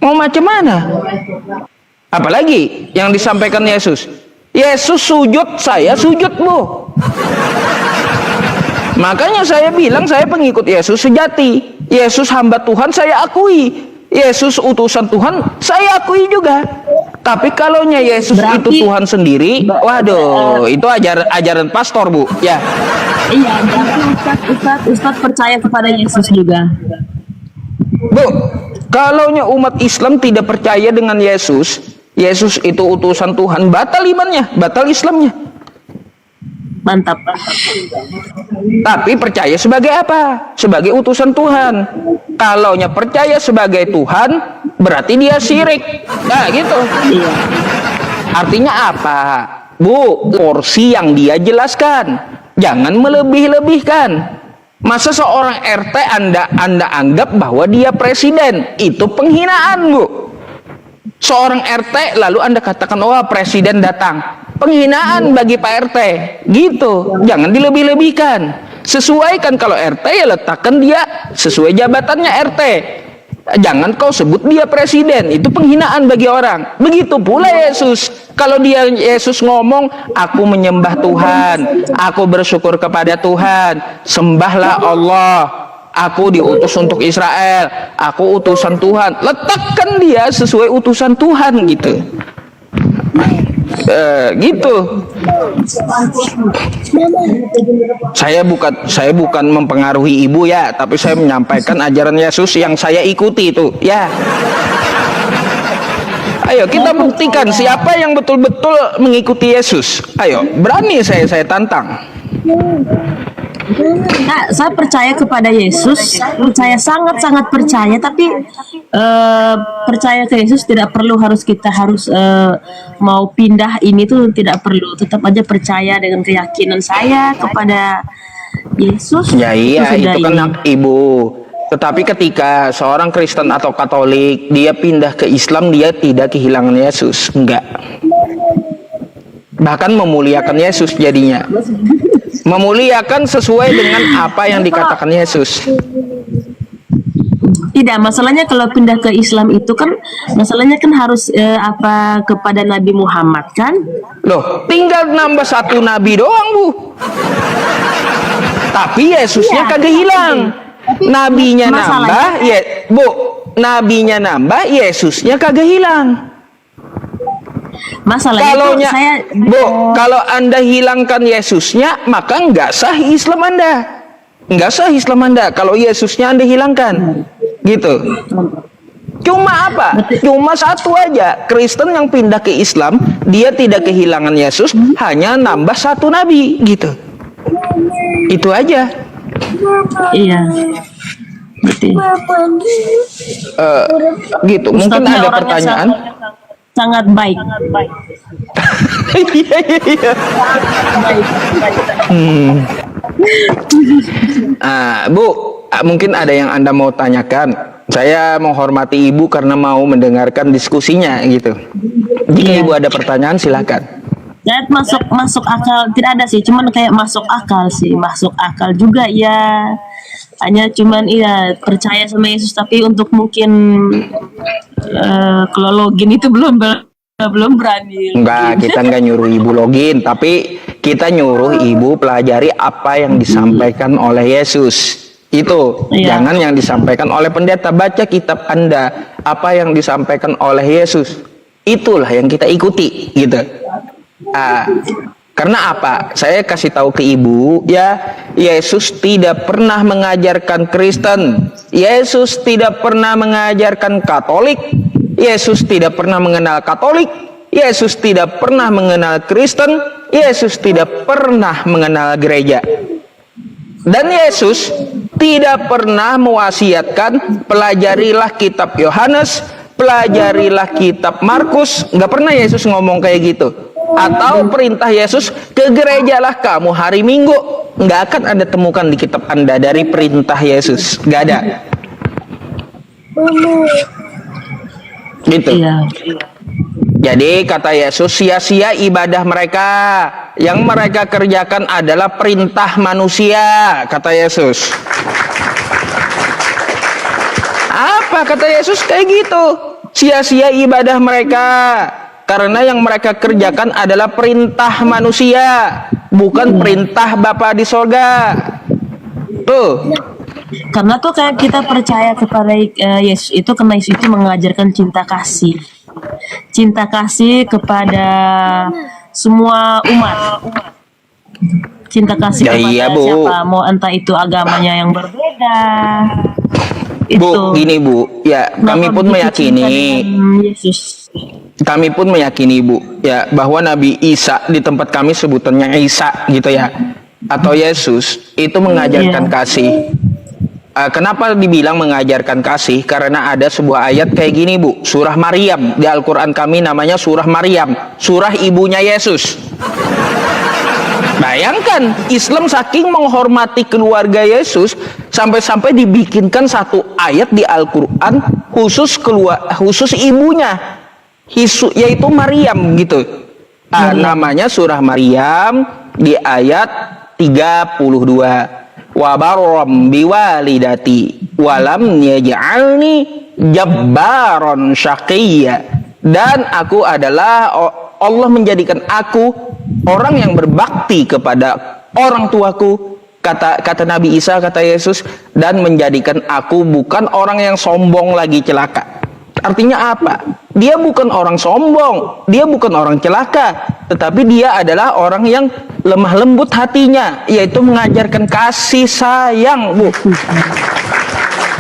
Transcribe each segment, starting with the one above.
Mau macam mana? Apalagi yang disampaikan Yesus. Yesus sujud, saya sujud, Bu. Makanya saya bilang saya pengikut Yesus sejati. Yesus hamba Tuhan, saya akui. Yesus utusan Tuhan, saya akui juga. Tapi kalaunya Yesus itu Tuhan sendiri, waduh, itu ajaran pastor, Bu. Ya. Iya, berarti Ustadz percaya kepada Yesus juga. Bu, kalaunya umat Islam tidak percaya dengan Yesus, Yesus itu utusan Tuhan, batal imannya, batal Islamnya. Mantap. Tapi percaya sebagai apa? Sebagai utusan Tuhan. Kalaunya percaya sebagai Tuhan, berarti dia syirik. Nah, gitu. Iya. Artinya apa? Bu, porsi yang dia jelaskan. Jangan melebih-lebihkan. Masa seorang RT Anda anggap bahwa dia presiden? Itu penghinaan, Bu. Seorang RT lalu Anda katakan, "Oh, presiden datang." Penghinaan bagi Pak RT. Gitu. Jangan dilebih-lebihkan. Sesuaikan, kalau RT ya letakkan dia sesuai jabatannya RT. Jangan kau sebut dia presiden, itu penghinaan bagi orang. Begitu pula Yesus. Kalau Yesus ngomong, aku menyembah Tuhan, aku bersyukur kepada Tuhan, sembahlah Allah, aku diutus untuk Israel, aku utusan Tuhan. Letakkan dia sesuai utusan Tuhan, gitu. Gitu. Saya bukan mempengaruhi ibu ya, tapi saya menyampaikan ajaran Yesus yang saya ikuti itu ya. Ayo kita buktikan siapa yang betul-betul mengikuti Yesus. Ayo, berani saya tantang. Nah, saya percaya kepada Yesus, sangat-sangat percaya, tapi percaya ke Yesus tidak perlu kita harus mau pindah ini tuh tidak perlu, tetap aja percaya dengan keyakinan saya kepada Yesus. Ya iya, itu kan ini. hak ibu. Tetapi ketika seorang Kristen atau Katolik dia pindah ke Islam, dia tidak kehilangan Yesus, enggak. Bahkan memuliakan Yesus jadinya. Memuliakan sesuai dengan apa yang dikatakan Yesus. Tidak, masalahnya kalau pindah ke Islam itu kan masalahnya kan harus kepada Nabi Muhammad kan? Loh, tinggal nambah satu nabi doang, Bu. Tapi Yesusnya kagak hilang. Nabinya nambah, ya, Bu. Nabinya nambah, Yesusnya kagak hilang. Masalahnya kalau Anda hilangkan Yesusnya, maka nggak sah Islam Anda. Nggak sah Islam Anda kalau Yesusnya Anda hilangkan. Gitu. Cuma apa? Cuma satu aja. Kristen yang pindah ke Islam, dia tidak kehilangan Yesus, hanya nambah satu nabi, gitu. Itu aja. Iya. Gitu. Mungkin ada pertanyaan. Sangat baik. Iya. Bu, mungkin ada yang Anda mau tanyakan. Saya menghormati Ibu karena mau mendengarkan diskusinya, gitu. Jika Ibu ada pertanyaan, silakan. Ya, masuk akal, tidak ada sih, cuman kayak masuk akal juga ya. Hanya cuman percaya sama Yesus, tapi untuk mungkin kalau login itu belum berani. Enggak, kita enggak nyuruh Ibu login, tapi kita nyuruh Ibu pelajari apa yang disampaikan oleh Yesus. Itu, jangan yang disampaikan oleh pendeta. Baca kitab Anda, apa yang disampaikan oleh Yesus. Itulah yang kita ikuti, gitu. Karena apa? Saya kasih tahu ke Ibu, ya, Yesus tidak pernah mengajarkan Kristen. Yesus tidak pernah mengajarkan Katolik. Yesus tidak pernah mengenal Katolik. Yesus tidak pernah mengenal Kristen. Yesus tidak pernah mengenal gereja. Dan Yesus tidak pernah mewasiatkan pelajarilah kitab Yohanes, pelajarilah kitab Markus. Nggak pernah Yesus ngomong kayak gitu. Atau perintah Yesus, ke gerejalah kamu hari Minggu. Nggak akan Anda temukan di kitab Anda dari perintah Yesus. Nggak ada. Gitu. Jadi kata Yesus, sia-sia ibadah mereka. Yang mereka kerjakan adalah perintah manusia, kata Yesus. Apa Kenapa kata Yesus kayak gitu? Sia-sia ibadah mereka. Karena yang mereka kerjakan adalah perintah manusia, bukan perintah Bapa di sorga. Tuh. Karena tuh kayak kita percaya kepada Yesus itu karena Yesus itu mengajarkan cinta kasih. Cinta kasih kepada semua umat. Cinta kasih Ya kepada iya, Bu. siapa, mau entah itu agamanya yang berbeda. Bu, gini Bu, ya kami pun meyakini, Yesus. kami pun meyakini Bu, ya bahwa Nabi Isa di tempat kami sebutannya Isa gitu ya, atau Yesus itu mengajarkan kasih. Kenapa dibilang mengajarkan kasih? Karena ada sebuah ayat kayak gini Bu, surah Maryam di Al-Quran kami namanya surah Maryam, surah ibunya Yesus. Bayangkan, Islam saking menghormati keluarga Yesus sampai-sampai dibikinkan satu ayat di Al-Quran khusus ibunya, yaitu Maryam gitu. Namanya surah Maryam di ayat 32. Wa barram biwalidati walam yaj'alni jabbaron syaqiyya. Dan aku adalah, Allah menjadikan aku orang yang berbakti kepada orang tuaku, kata Nabi Isa, kata Yesus, dan menjadikan aku bukan orang yang sombong lagi celaka. Artinya apa? Dia bukan orang sombong, dia bukan orang celaka, tetapi dia adalah orang yang lemah lembut hatinya, yaitu mengajarkan kasih sayang, Bu.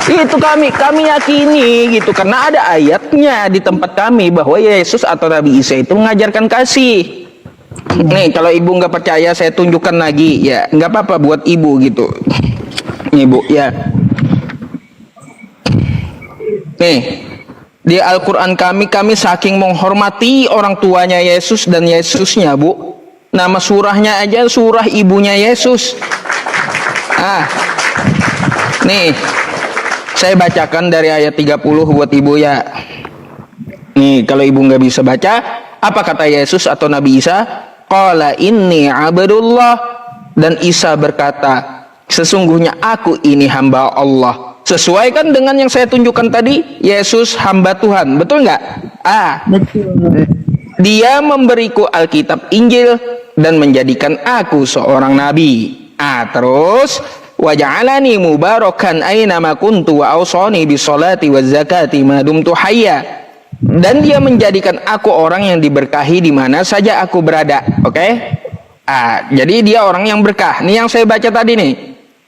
Itu kami yakini gitu, karena ada ayatnya di tempat kami bahwa Yesus atau Nabi Isa itu mengajarkan kasih. Nih, kalau ibu nggak percaya, saya tunjukkan lagi ya, nggak apa-apa buat ibu gitu. Nih Bu, ya. Nih, di Al-Quran kami saking menghormati orang tuanya Yesus dan Yesusnya Bu, nama surahnya aja surah ibunya Yesus. Nih, saya bacakan dari ayat 30 buat ibu ya. Nih, kalau ibu nggak bisa baca, apa kata Yesus atau Nabi Isa? Qala inni abdullah. Dan Isa berkata, sesungguhnya aku ini hamba Allah. Sesuaikan dengan yang saya tunjukkan tadi, Yesus hamba Tuhan, betul nggak? Betul. Dia memberiku Alkitab Injil dan menjadikan aku seorang nabi. Terus waja'alani mubarakan aina ma kuntu wa awsani bisolati waz zakati ma dumtu hayya. Dan dia menjadikan aku orang yang diberkahi di mana saja aku berada. Oke? Jadi dia orang yang berkah. Nih yang saya baca tadi nih.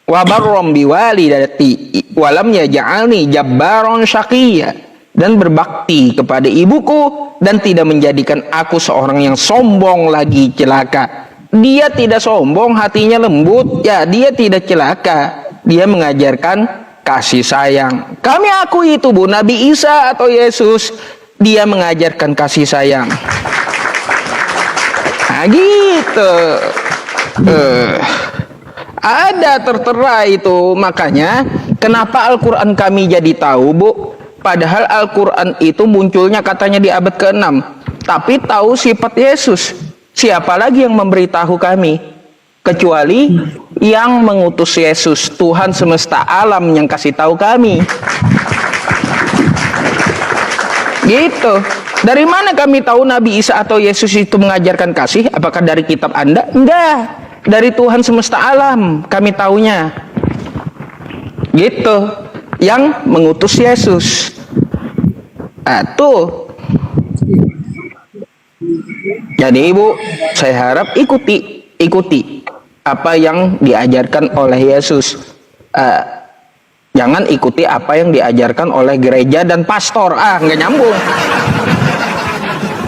Wa barram biwalidati walam yaj'alni jabbaron syaqiyya. Dan berbakti kepada ibuku dan tidak menjadikan aku seorang yang sombong lagi celaka. Dia tidak sombong, hatinya lembut, ya dia tidak celaka. Dia mengajarkan kasih sayang. Kami akui itu Bu, Nabi Isa atau Yesus, dia mengajarkan kasih sayang. Gitu. Ada tertera itu. Makanya kenapa Al-Quran kami jadi tahu Bu, padahal Al-Quran itu munculnya katanya di abad ke-6, tapi tahu sifat Yesus. Siapa lagi yang memberitahu kami kecuali yang mengutus Yesus, Tuhan semesta alam yang kasih tahu kami. Gitu. Dari mana kami tahu Nabi Isa atau Yesus itu mengajarkan kasih? Apakah dari kitab Anda? Enggak. Dari Tuhan semesta alam kami taunya. Gitu. Yang mengutus Yesus. Tuh. Jadi Ibu, saya harap ikuti apa yang diajarkan oleh Yesus. Jangan ikuti apa yang diajarkan oleh gereja dan pastor. Nggak nyambung.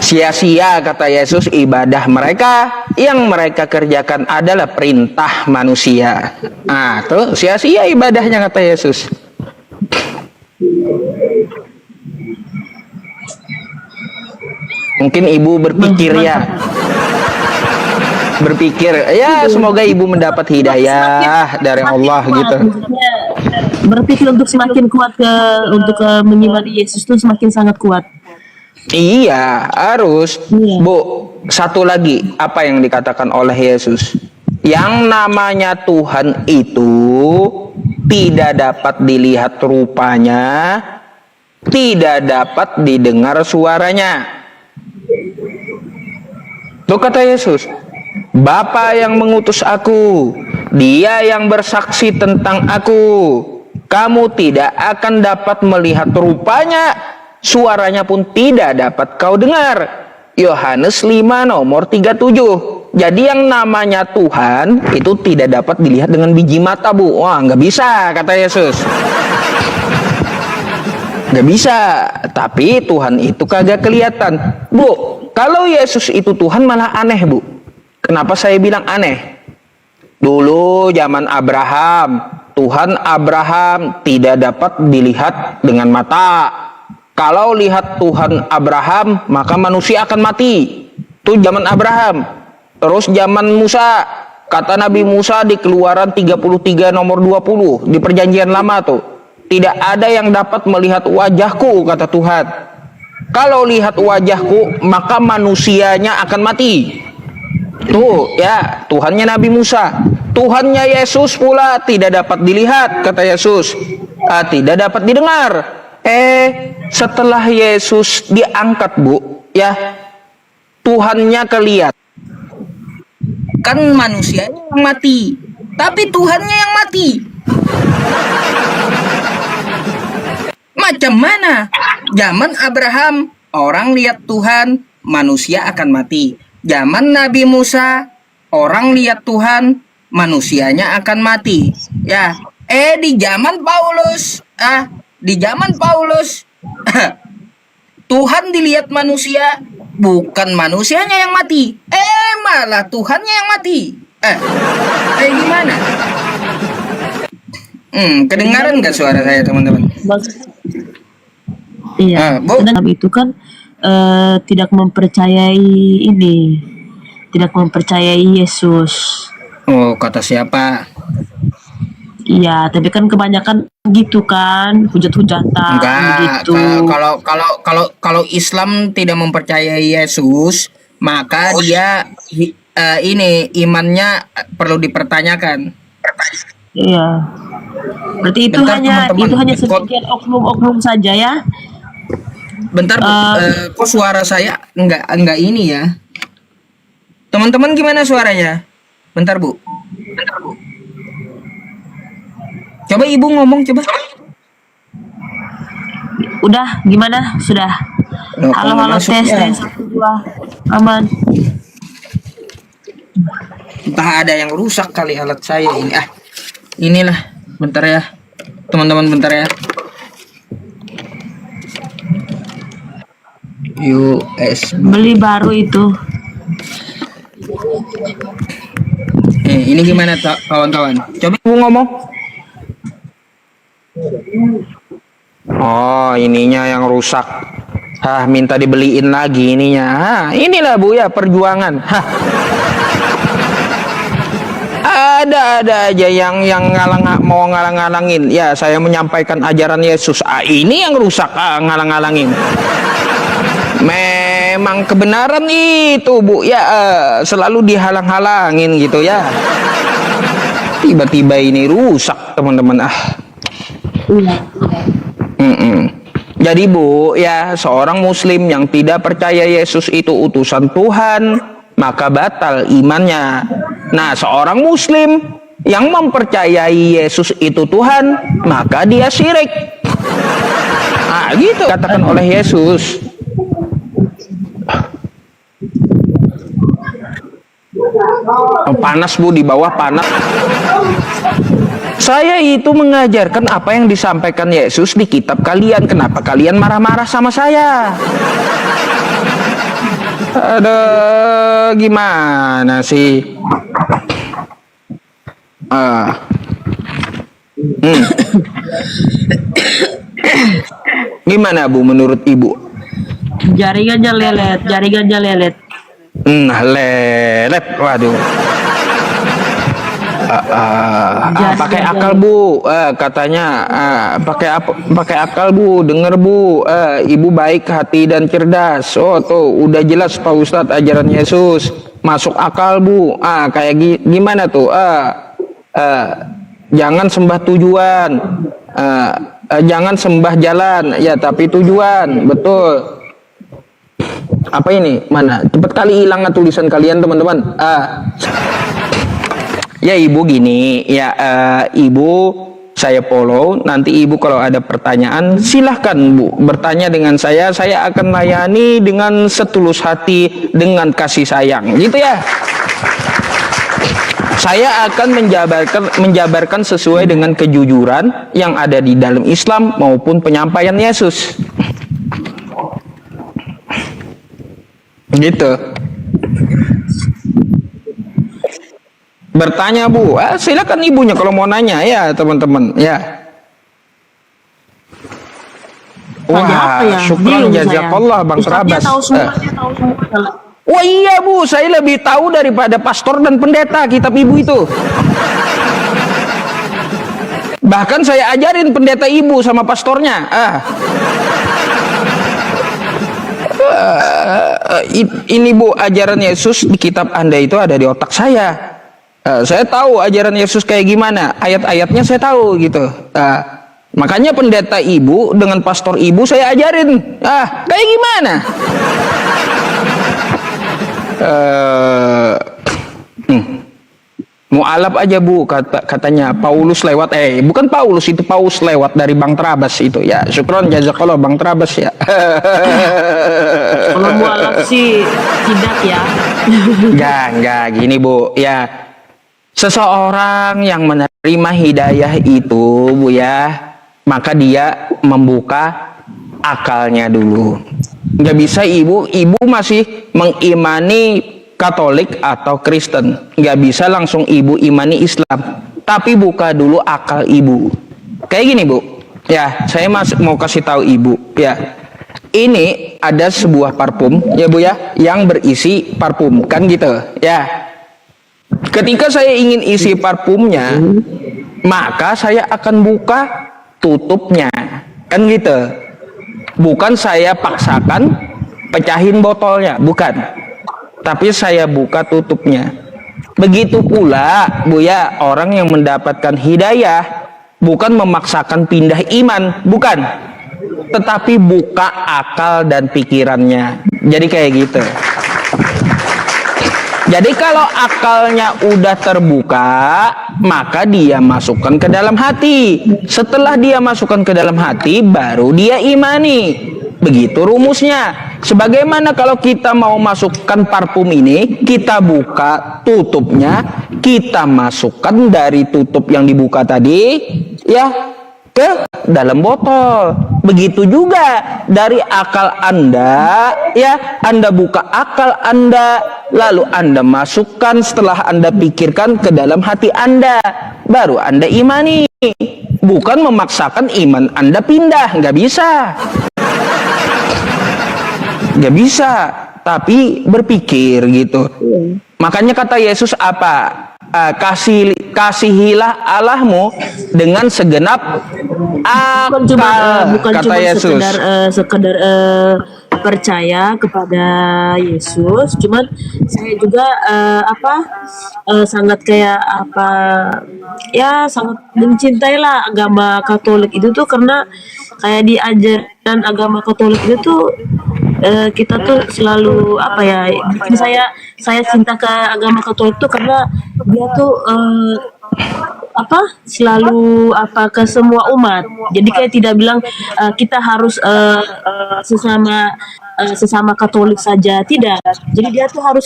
Sia-sia kata Yesus ibadah mereka, yang mereka kerjakan adalah perintah manusia. Tuh sia-sia ibadahnya kata Yesus. Mungkin ibu berpikir ya semoga ibu mendapat hidayah dari Allah gitu. Berpikir untuk semakin kuat untuk menyimani Yesus itu semakin sangat kuat. Iya, harus. Bu, satu lagi apa yang dikatakan oleh Yesus? Yang namanya Tuhan itu tidak dapat dilihat rupanya, tidak dapat didengar suaranya. Tuh kata Yesus, Bapa yang mengutus aku, Dia yang bersaksi tentang aku. Kamu tidak akan dapat melihat rupanya, suaranya pun tidak dapat kau dengar. Yohanes 5 nomor 37. Jadi yang namanya Tuhan itu tidak dapat dilihat dengan biji mata, Bu. Wah, nggak bisa, kata Yesus. Nggak bisa. Tapi Tuhan itu kagak kelihatan. Bu, kalau Yesus itu Tuhan malah aneh, Bu. Kenapa saya bilang aneh? Dulu zaman Abraham, Tuhan Abraham tidak dapat dilihat dengan mata. Kalau lihat Tuhan Abraham, maka manusia akan mati. Itu zaman Abraham. Terus zaman Musa, kata Nabi Musa di Keluaran 33 nomor 20, di perjanjian lama tuh. Tidak ada yang dapat melihat wajahku, kata Tuhan. Kalau lihat wajahku, maka manusianya akan mati. Tuh ya, Tuhannya Nabi Musa. Tuhannya Yesus pula tidak dapat dilihat, kata Yesus. Tidak dapat didengar. Setelah Yesus diangkat, Bu, ya, Tuhannya kelihatan. Kan manusianya yang mati, tapi Tuhannya yang mati. Macam mana? Zaman Abraham, orang lihat Tuhan, manusia akan mati. Zaman Nabi Musa, orang lihat Tuhan, manusianya akan mati. Ya, di zaman Paulus, Tuhan dilihat manusia, bukan manusianya yang mati. Malah Tuhannya yang mati. Gimana? Kedengaran nggak suara saya, teman-teman? Iya. Dan itu kan tidak mempercayai ini, tidak mempercayai Yesus. Oh, kata siapa? Iya, tapi kan kebanyakan gitu kan, hujat-hujatan gitu. Kalau Islam tidak mempercayai Yesus, maka dia imannya perlu dipertanyakan. Iya. Berarti itu Bentar, hanya teman-teman. sebagian oknum-oknum saja ya. Bentar, Bu. Kok suara saya enggak ini ya? Teman-teman gimana suaranya? Bentar, Bu. Coba Ibu ngomong, coba. Udah, gimana? Sudah. Halo, tes, tes 1 2. Aman. Entah ada yang rusak kali alat saya ini. Inilah. Bentar ya. Teman-teman, bentar ya. USB. Beli baru itu. Ini gimana kawan-kawan? Coba Ibu ngomong. Oh, ininya yang rusak. Minta dibeliin lagi ininya. Inilah Bu ya perjuangan. Ada aja yang mau ngalang-ngalangin. Ya, saya menyampaikan ajaran Yesus. Ini yang rusak, ngalang-ngalangin. Memang kebenaran itu, Bu, ya, selalu dihalang-halangin gitu ya. Tiba-tiba ini rusak, teman-teman. Jadi, Bu, ya, seorang muslim yang tidak percaya Yesus itu utusan Tuhan, maka batal imannya. Nah, seorang muslim yang mempercayai Yesus itu Tuhan, maka dia syirik. Gitu katakan oleh Yesus. Panas, Bu, di bawah panas. Saya itu mengajarkan apa yang disampaikan Yesus di kitab kalian. Kenapa kalian marah-marah sama saya? Gimana sih? Gimana, Bu, menurut Ibu? Jaringannya lelet. Lelet, waduh. Pakai akal, Bu, katanya. Pakai akal, Bu, denger, Bu. Ibu baik hati dan cerdas. Oh, tuh udah jelas Pak Ustadz ajaran Yesus. Masuk akal, Bu. Kayak gimana tuh? Jangan sembah tujuan. Jangan sembah jalan, ya tapi tujuan. Betul. Apa ini? Mana? Cepat kali hilang tulisan kalian teman-teman. Ya ibu gini, ya ibu saya follow. Nanti ibu kalau ada pertanyaan silahkan bu bertanya dengan saya akan layani dengan setulus hati, dengan kasih sayang, gitu ya. Saya akan menjabarkan sesuai dengan kejujuran yang ada di dalam Islam maupun penyampaian Yesus. Gitu. Bertanya bu, silakan ibunya kalau mau nanya ya teman-teman ya. Wah, syukran jazakallah Bang Terabas. Wah iya bu, saya lebih tahu daripada pastor dan pendeta kitab ibu itu. Bahkan saya ajarin pendeta ibu sama pastornya. Ini bu, ajaran Yesus di kitab Anda itu ada di otak saya. Saya tahu ajaran Yesus kayak gimana, ayat-ayatnya saya tahu gitu. Makanya pendeta ibu dengan pastor ibu saya ajarin. Kayak gimana? Mu'alaf aja bu, katanya Paulus lewat. Bukan Paulus, itu Paus lewat dari Bang Terabas itu ya. Syukron jazakallah Bang Terabas ya. Kalau mu'alaf sih tidak ya. Enggak gini bu ya. Seseorang yang menerima hidayah itu bu ya, maka dia membuka akalnya dulu. Nggak bisa ibu masih mengimani Katolik atau Kristen, nggak bisa langsung ibu imani Islam, tapi buka dulu akal ibu. Kayak gini bu ya, saya mau kasih tahu ibu ya, ini ada sebuah parfum ya bu ya, yang berisi parfum kan gitu ya. Ketika saya ingin isi parfumnya, maka saya akan buka tutupnya, kan gitu. Bukan saya paksakan pecahin botolnya, bukan. Tapi saya buka tutupnya. Begitu pula, bu ya, orang yang mendapatkan hidayah bukan memaksakan pindah iman, bukan. Tetapi buka akal dan pikirannya. Jadi kayak gitu. Jadi kalau akalnya udah terbuka, maka dia masukkan ke dalam hati. Setelah dia masukkan ke dalam hati, baru dia imani. Begitu rumusnya. Sebagaimana kalau kita mau masukkan parfum ini, kita buka tutupnya, kita masukkan dari tutup yang dibuka tadi, ya, ke dalam botol. Begitu juga dari akal Anda, ya, Anda buka akal Anda, lalu Anda masukkan setelah Anda pikirkan ke dalam hati Anda, baru Anda imani. Bukan memaksakan iman Anda pindah, nggak bisa. Nggak bisa, tapi berpikir gitu. Makanya kata Yesus apa? Kasihilah Allahmu dengan segenap akal, bukan kata cuma Yesus. sekedar percaya kepada Yesus, cuman saya juga sangat kayak sangat mencintailah agama Katolik itu tuh, karena kayak di ajaran agama Katolik itu tuh kita tuh selalu bikin saya cinta ke agama Katolik tuh karena dia tuh selalu ke semua umat. Jadi kayak tidak bilang kita harus sesama Katolik saja, tidak. Jadi dia tuh harus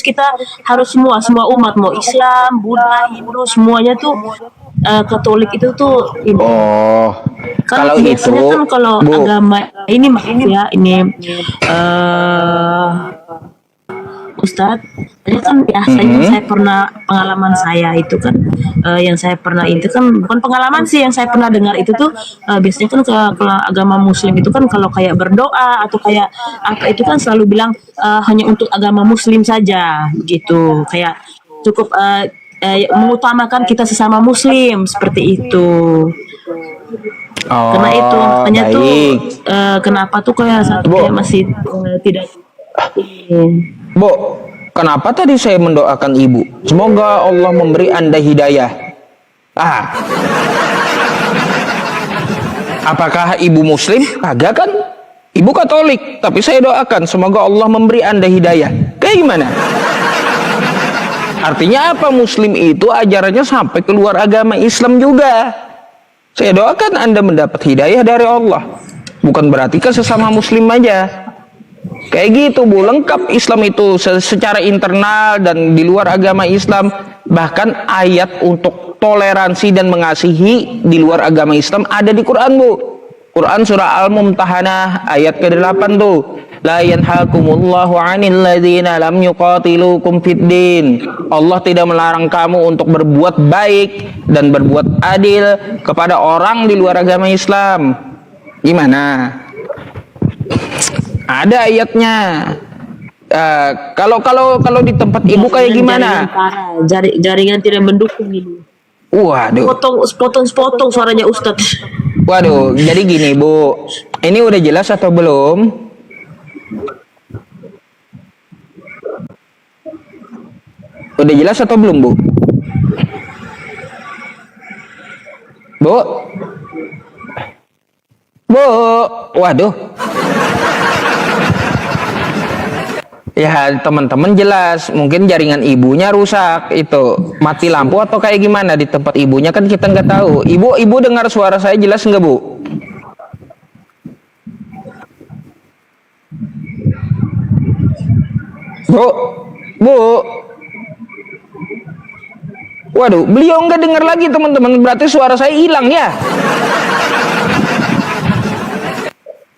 semua umat, mau Islam, Buddha, Hindu, semuanya tuh Katolik itu tuh ini. Kan Kalau biasanya itu, kan kalau Bu, agama ini Ustadz, tadi kan saya pernah pengalaman saya itu kan yang saya pernah itu kan bukan pengalaman sih, yang saya pernah dengar itu tuh biasanya kan kalau agama Muslim itu kan kalau kayak berdoa atau kayak apa itu kan selalu bilang hanya untuk agama Muslim saja gitu, kayak cukup mengutamakan kita sesama Muslim seperti itu. Karena itu makanya tuh kenapa tuh kayak satu kayak masih tidak. Bu, kenapa tadi saya mendoakan ibu? Semoga Allah memberi Anda hidayah. Apakah ibu muslim? Kagak kan? Ibu Katolik, tapi saya doakan semoga Allah memberi Anda hidayah. Kayak gimana? Artinya apa? Muslim itu ajarannya sampai keluar agama Islam juga. Saya doakan Anda mendapat hidayah dari Allah. Bukan berarti ke sesama muslim aja. Kayak gitu Bu, lengkap Islam itu secara internal dan di luar agama Islam. Bahkan ayat untuk toleransi dan mengasihi di luar agama Islam ada di Quran Bu. Quran surah Al-Mumtahanah ayat ke-8 tuh. La yanhakumullahu 'anil ladzina lam yuqatilukum fid din. Allah tidak melarang kamu untuk berbuat baik dan berbuat adil kepada orang di luar agama Islam. Gimana? Ada ayatnya. Kalau di tempat ibu kayak gimana? Jaringan tidak mendukung ini. Waduh. Potong suaranya Ustadz. Waduh, jadi gini Bu, ini udah jelas atau belum? Udah jelas atau belum Bu? Bu? Bu? Waduh. Ya teman-teman jelas, mungkin jaringan ibunya rusak itu, mati lampu atau kayak gimana di tempat ibunya kan kita nggak tahu. Ibu dengar suara saya jelas nggak Bu? Bu, Bu. Waduh, beliau nggak dengar lagi teman-teman, berarti suara saya hilang ya.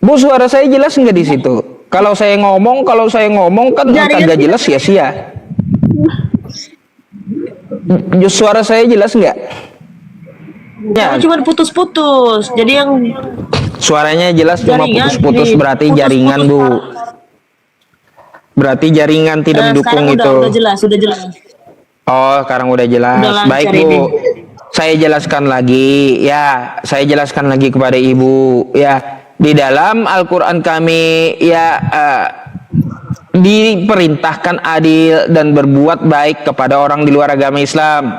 Bu, suara saya jelas nggak di situ? Kalau saya ngomong kan kagak jelas sia-sia. Suara saya jelas nggak? Ya. Cuma putus-putus. Jadi yang suaranya jelas cuma putus-putus, berarti jaringan Bu. Berarti jaringan tidak mendukung itu. Udah jelas. Oh, sekarang udah jelas. Baik Bu. Saya jelaskan lagi ya. Saya jelaskan lagi kepada Ibu ya. Di dalam Al-Quran kami ya diperintahkan adil dan berbuat baik kepada orang di luar agama Islam.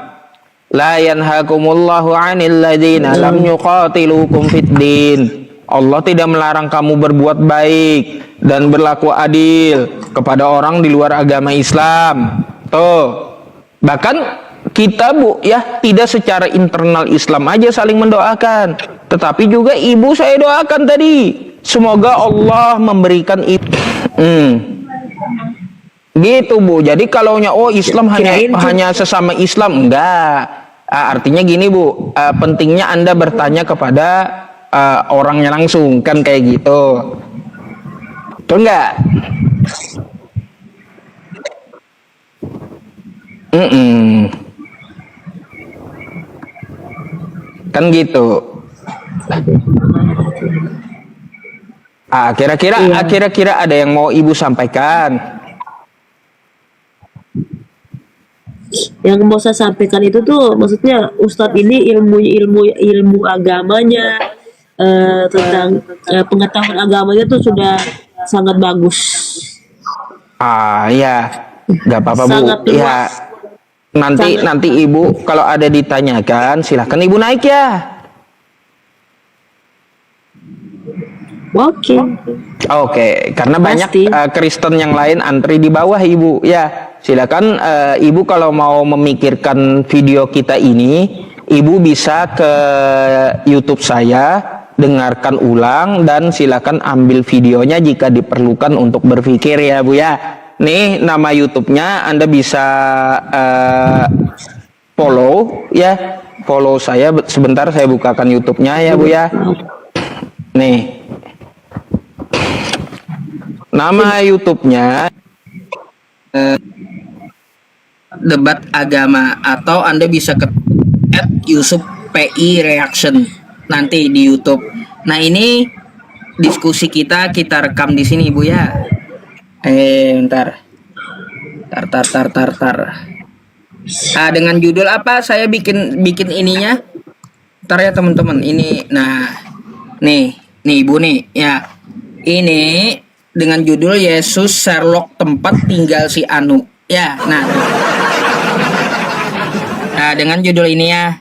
La yanhakumullahu 'anil ladzina lam yuqatilukum fid din. Allah tidak melarang kamu berbuat baik dan berlaku adil kepada orang di luar agama Islam. Tuh. Bahkan kita Bu ya tidak secara internal Islam aja saling mendoakan, tetapi juga ibu saya doakan tadi semoga Allah memberikan itu. Gitu Bu. Jadi kalaunya Islam hanya sesama Islam enggak. Artinya gini Bu, pentingnya Anda bertanya kepada orangnya langsung kan kayak gitu. Betul enggak? Kan gitu. Kira-kira ada yang mau Ibu sampaikan? Yang mau saya sampaikan itu tuh maksudnya Ustadz ini ilmu agamanya tentang pengetahuan agamanya tuh sudah sangat bagus. Ya, nggak apa-apa Bu. Ya, nanti Ibu kalau ada ditanyakan silahkan Ibu naik ya. Oke, karena banyak Kristen yang lain antri di bawah Ibu ya. Silakan Ibu kalau mau memikirkan video kita ini, Ibu bisa ke YouTube saya, dengarkan ulang dan silakan ambil videonya jika diperlukan untuk berpikir ya Bu ya. Nih nama YouTube-nya Anda bisa follow ya. Follow saya sebentar, saya bukakan YouTube-nya ya Bu ya. Nih. Nama YouTube-nya Debat Agama, atau Anda bisa ke @yusuf_pi reaction nanti di YouTube. Nah, ini diskusi kita rekam di sini Bu ya. Bentar. Dengan judul apa saya bikin ininya? Ntar ya teman-teman. Ini nih Ibu nih ya. Ini dengan judul Yesus Sherlock tempat tinggal si Anu. Ya, nah dengan judul ini ya.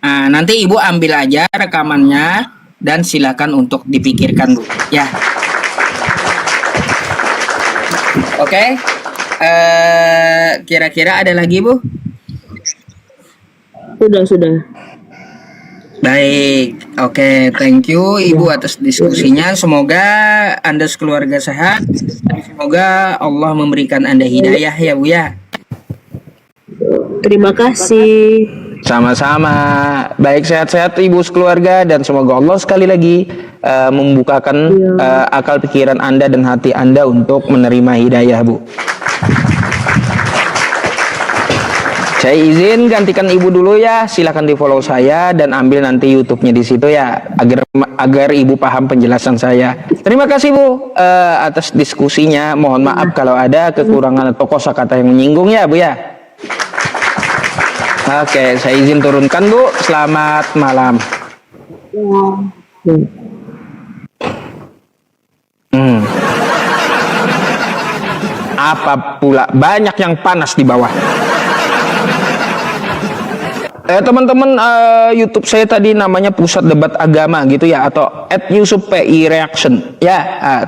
Nanti Ibu ambil aja rekamannya, dan silakan untuk dipikirkan Bu ya. Oke. Kira-kira ada lagi Bu? Sudah. Baik, oke, thank you Ibu atas diskusinya. Semoga Anda sekeluarga sehat. Semoga Allah memberikan Anda hidayah ya Bu ya. Terima kasih. Sama-sama. Baik, sehat-sehat Ibu sekeluarga, dan semoga Allah sekali lagi membukakan akal pikiran Anda dan hati Anda untuk menerima hidayah Bu. Saya izin gantikan Ibu dulu ya. Silakan di follow saya dan ambil nanti YouTube-nya di situ ya, agar Ibu paham penjelasan saya. Terima kasih Bu atas diskusinya. Mohon maaf kalau ada kekurangan atau kosakata yang menyinggung ya Bu ya. Oke, saya izin turunkan Bu. Selamat malam. Apa pula banyak yang panas di bawah. Teman-teman, YouTube saya tadi namanya Pusat Debat Agama gitu ya, atau @yusufpi_reaction ya.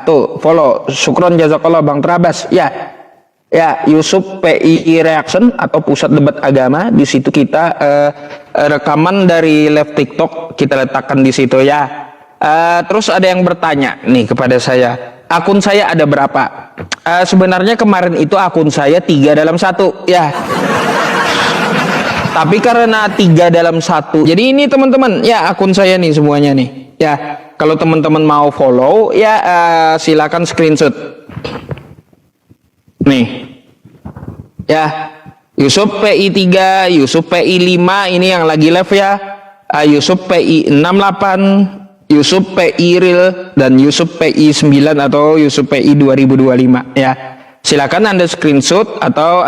Tuh follow. Syukron jazakallah Bang Trabas ya. Ya, Yusuf PI Reaction atau Pusat Debat Agama. Di situ kita rekaman dari live TikTok kita letakkan di situ ya. Terus ada yang bertanya nih kepada saya, akun saya ada berapa? Sebenarnya kemarin itu akun saya 3 dalam 1 ya. Tapi karena 3 dalam 1, jadi ini teman-teman ya, akun saya nih semuanya nih ya. Kalau teman-teman mau follow ya, silakan screenshot nih ya. Yusuf PI 3, Yusuf PI 5 ini yang lagi live ya. Yusuf PI 68, Yusuf PI real, dan Yusuf PI 9 atau Yusuf PI 2025 ya. Silakan Anda screenshot atau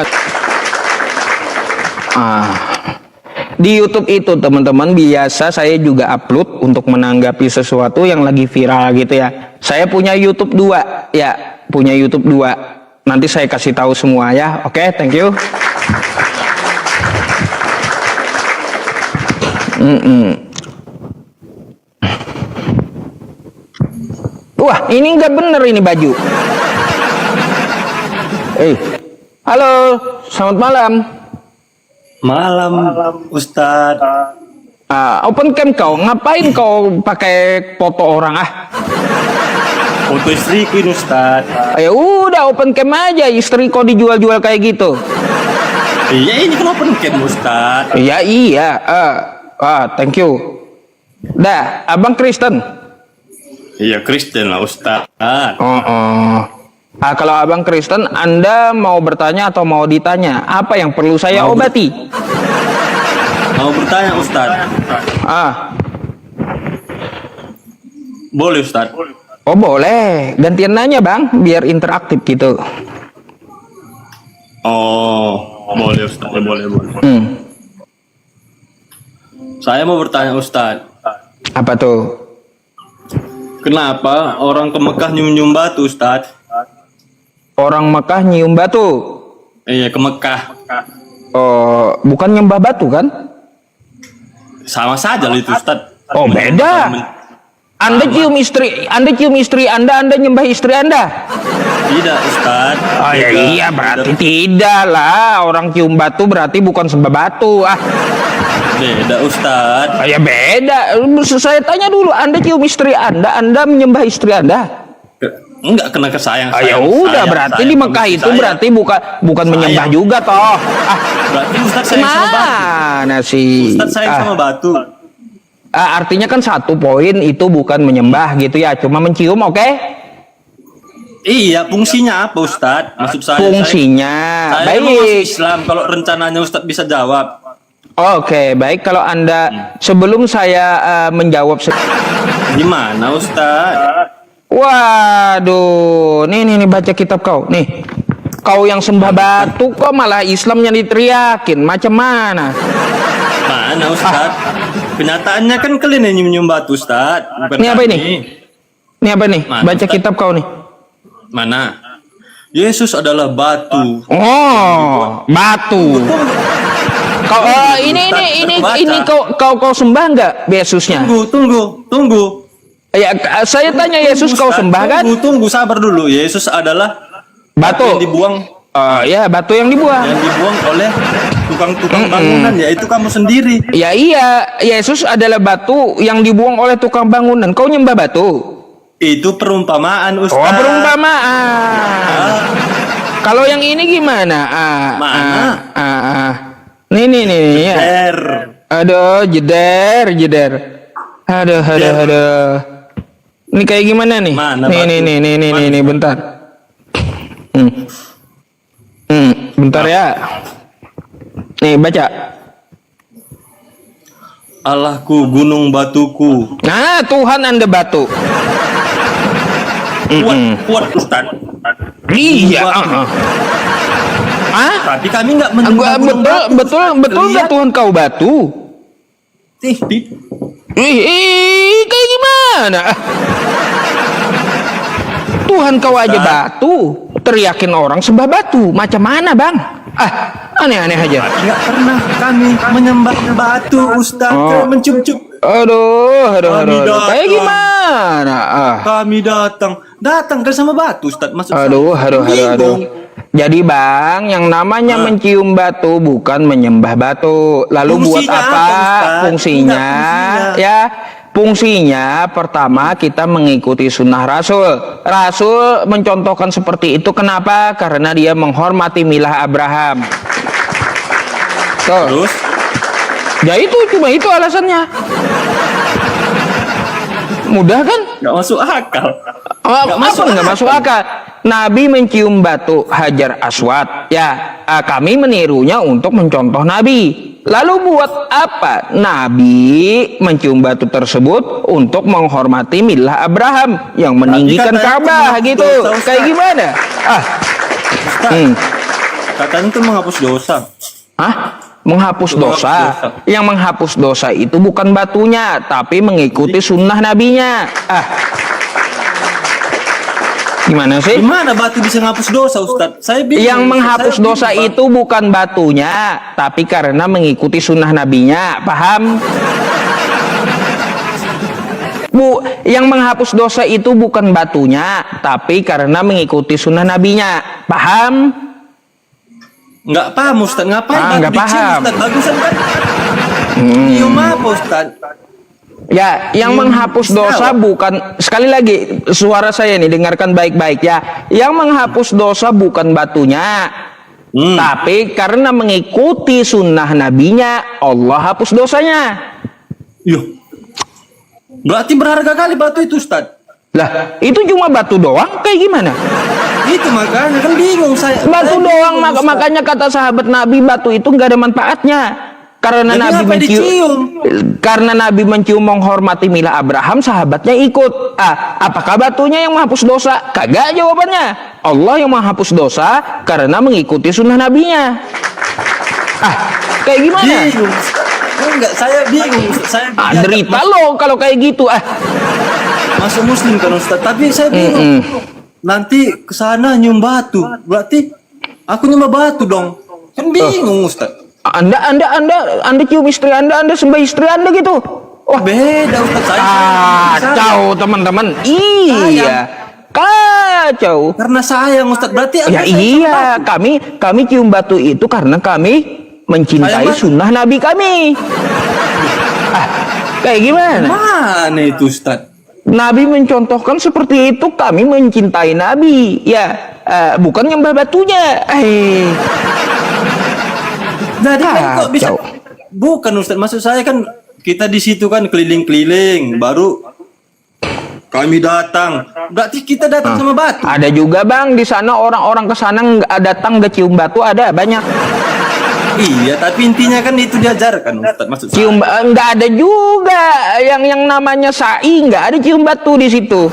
di YouTube itu teman-teman, biasa saya juga upload untuk menanggapi sesuatu yang lagi viral gitu ya. Saya punya YouTube 2 ya, punya YouTube 2. Nanti saya kasih tahu semua ya. Oke, thank you. Wah, ini nggak bener ini baju. Halo, selamat malam. Malam, Ustadz. Open cam kau, ngapain kau pakai foto orang Foto istriku ini, Ustadz. Ya udah open cam aja, istri kau dijual-jual kayak gitu. Iya, ini kan open cam, Ustadz. Iya. Thank you. Dah, Abang Kristen. Iya, Kristen lah, Ustadz. Kalau Abang Kristen, Anda mau bertanya atau mau ditanya? Apa yang perlu saya obati? Mau bertanya, Ustadz. Boleh, Ustadz. Oh boleh, gantian nanya Bang, biar interaktif gitu. Oh, boleh, Ustadz. Boleh. Saya mau bertanya, Ustadz. Apa tuh? Kenapa orang ke Mekah nyium-nyium batu, Ustadz? Orang Mekah nyium batu? Iya, ke Mekah. Oh, bukan nyembah batu kan? Sama saja lah itu, Ustadz. Oh beda. Anda cium istri Anda nyembah istri Anda? Tidak, Ustadz. Oh ya iya, berarti tidak lah. Orang cium batu berarti bukan sembah batu. Beda, Ustadz. Ya beda. Saya tanya dulu, Anda cium istri Anda menyembah istri Anda? Enggak, kena kesayang. Ya udah, berarti di Mekah itu berarti bukan menyembah juga toh. Berarti Ustadz sayang sama batu. Mana sih? Ustadz sayang sama batu. Artinya kan 1 poin itu bukan menyembah gitu ya, cuma mencium, oke? Iya, fungsinya apa, Ustadz? Maksud saya. Fungsinya. Saya mau masuk Baik. Islam, kalau rencananya Ustadz bisa jawab. Oke, baik, kalau Anda sebelum saya menjawab Gimana, Ustadz? waduh, nih baca kitab kau. Nih. Kau yang sembah batu kok malah Islamnya diteriakin. Macam mana? Mana, Ustadz? Kenyataannya kan kalian yang nyium batu, Ustadz. Bukan Ini apa kami. ini? Ini apa nih? Mana, Baca Ustadz? kitab kau nih. Mana? Yesus adalah batu. Oh, batu. Kau ini kau sembah nggak Yesusnya? Tunggu. Ya, saya tanya Yesus kau Ustaz, sembah kan? Tunggu, sabar dulu. Yesus adalah Batu. yang dibuang, Ya, batu yang dibuang. oleh tukang-tukang bangunan, yaitu kamu sendiri. Ya iya, Yesus adalah batu yang dibuang oleh tukang bangunan. Kau nyembah batu? Itu perumpamaan, Ustaz. Oh, perumpamaan. Kalau yang ini gimana? Mana? Nih ya. Aduh, jeder. Aduh. Ini kayak gimana nih? Mana Nih, bentar. Bentar ya. Nih, baca. Allahku, gunung batuku. Nah, Tuhan Anda batu. Kuat Ustaz. Iya. Tapi kami nggak menyembah gunung batu. Betul nggak Tuhan kau batu? Kayak gimana? Tuhan kau aja batu, teriakin orang sembah batu. Macam mana, Bang? Aneh-aneh aja. Nggak pernah kami menyembah batu, Ustaz. Mencup-cup. Aduh. Kayak gimana? Kami datang kan sama batu, Ustaz. Maksud Aduh. Jadi Bang, yang namanya mencium batu bukan menyembah batu. Lalu buat Fungsinya apa? Ustaz? Fungsinya, ya. Fungsinya pertama kita mengikuti sunnah Rasul. Rasul mencontohkan seperti itu. Kenapa? Karena dia menghormati milah Abraham. Tuh. Terus? Ya cuma itu alasannya. Mudah kan? Nggak masuk akal. Nggak masuk akal. Nabi mencium batu Hajar Aswad. Ya, kami menirunya untuk mencontoh Nabi. Lalu buat apa Nabi mencium batu tersebut? Untuk menghormati milah Abraham yang meninggikan Ka'bah gitu. Ustaz. Kayak gimana? Katanya itu menghapus dosa. Menghapus dosa. Yang menghapus dosa itu bukan batunya, tapi mengikuti sunnah nabinya. Gimana sih? Gimana batu bisa menghapus dosa, Ustaz? Saya bingung. Yang menghapus dosa itu bukan batunya, tapi karena mengikuti sunnah nabinya. Paham? Yang menghapus dosa itu bukan batunya, tapi karena mengikuti sunnah nabinya. Paham? Nggak paham, Ustaz. Ngapain batu Nggak dicium, paham. Ustaz? Bagusan kan? Nyium apa, Ustaz? Ya, yang menghapus dosa bukan, sekali lagi suara saya nih dengarkan baik-baik ya. Yang menghapus dosa bukan batunya, tapi karena mengikuti sunnah nabinya, Allah hapus dosanya. Berarti berharga kali batu itu, Ustaz. Lah, itu cuma batu doang kayak gimana? Itu makanya kan bingung saya. Batu Saya doang, bingung, Ustaz. makanya kata sahabat Nabi batu itu nggak ada manfaatnya. Karena Jadi Nabi ngapain dicium? karena Nabi mencium menghormati milah Abraham, sahabatnya ikut. Apakah batunya yang menghapus dosa? Kagak jawabannya. Allah yang menghapus dosa karena mengikuti sunnah nabinya. Kayak gimana? Bingung, Ustaz. Enggak, saya bingung. Saya Derita lo kalau kayak gitu. Masuk muslim kan, Ustaz. Tapi saya bingung. Nanti kesana nyium batu. Berarti aku nyembah batu dong. Kan bingung, Ustaz. Anda cium istri Anda sembah istri Anda gitu. Beda, Ustaz. Kacau teman-teman. Iya. Kacau. Karena sayang, Ustaz. Berarti Ya iya, kami cium batu itu karena kami mencintai sunnah Nabi kami. Kayak gimana? Mana itu, Ustaz? Nabi mencontohkan seperti itu, kami mencintai Nabi. Ya, bukan nyembah batunya. Jadi kan kok bisa? Bukan, Ustaz. Maksud saya kan kita di situ kan keliling-keliling, baru kami datang. Berarti kita datang sama batu. Ada juga Bang di sana orang-orang ke sana datang nggak cium batu, ada banyak. Iya, tapi intinya kan itu diajarkan, Ustaz. Maksud saya. Cium nggak ada juga yang namanya sa'i, nggak ada cium batu di situ.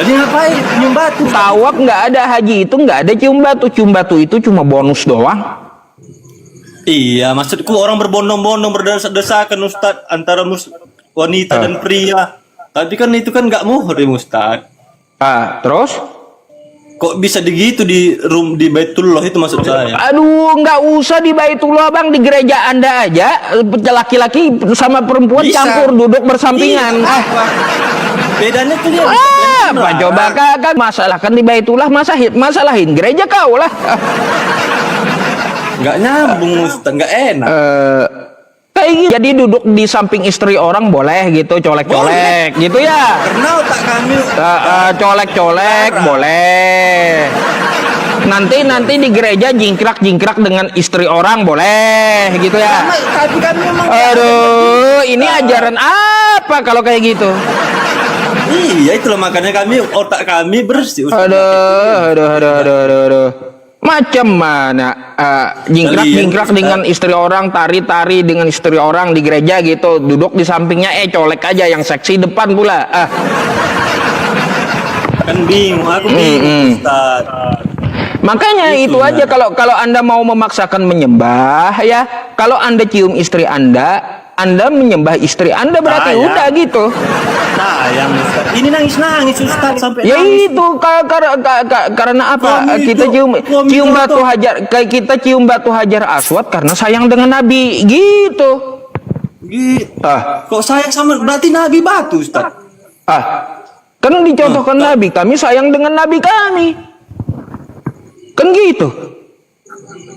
Jadi ngapain nyium batu? Tawaf nggak ada, haji itu nggak ada cium batu. Cium batu itu cuma bonus doang. Iya, maksudku orang berbondong-bondong berdesak-desakan, Ustaz, antara wanita dan pria. Tapi kan itu kan nggak muhrim, Ustaz. Terus? Kok bisa begitu di Baitullah itu maksud saya? Aduh, nggak usah di Baitullah Bang, di gereja Anda aja laki-laki sama perempuan Bisa. campur duduk bersampingan. Iya, Bedanya tuh dia. Apa coba kan masalah kan di Baitullah, masalahin gereja kau lah. Nggak nyambung Ustaz, nggak enak. Kayak gitu. Jadi duduk di samping istri orang boleh gitu, colek-colek gitu ya. Karena otak kami Colek-colek boleh. Nanti di gereja jingkrak-jingkrak dengan istri orang boleh gitu ya. Tapi kami memang Aduh, ini ajaran apa kalau kayak gitu? iya, itulah makanya otak kami bersih Ustaz. Aduh. Macam mana jingkrak-jingkrak dengan istri orang, tari-tari dengan istri orang di gereja gitu, duduk di sampingnya colek aja yang seksi depan pula. Kan bingung, aku bingung Ustaz. Makanya itu aja, kalau Anda mau memaksakan menyembah ya, kalau Anda cium istri Anda menyembah istri Anda berarti udah gitu. Sayang Ustaz. Ini nangis Ustaz sampai Ya nangis. itu karena apa? Kami Kita itu, cium batu hajar, kita cium batu hajar aswad karena sayang dengan Nabi gitu. Kok sayang sama berarti Nabi batu Ustaz? Kan dicontohkan Nabi, kami sayang dengan Nabi kami. Kan gitu.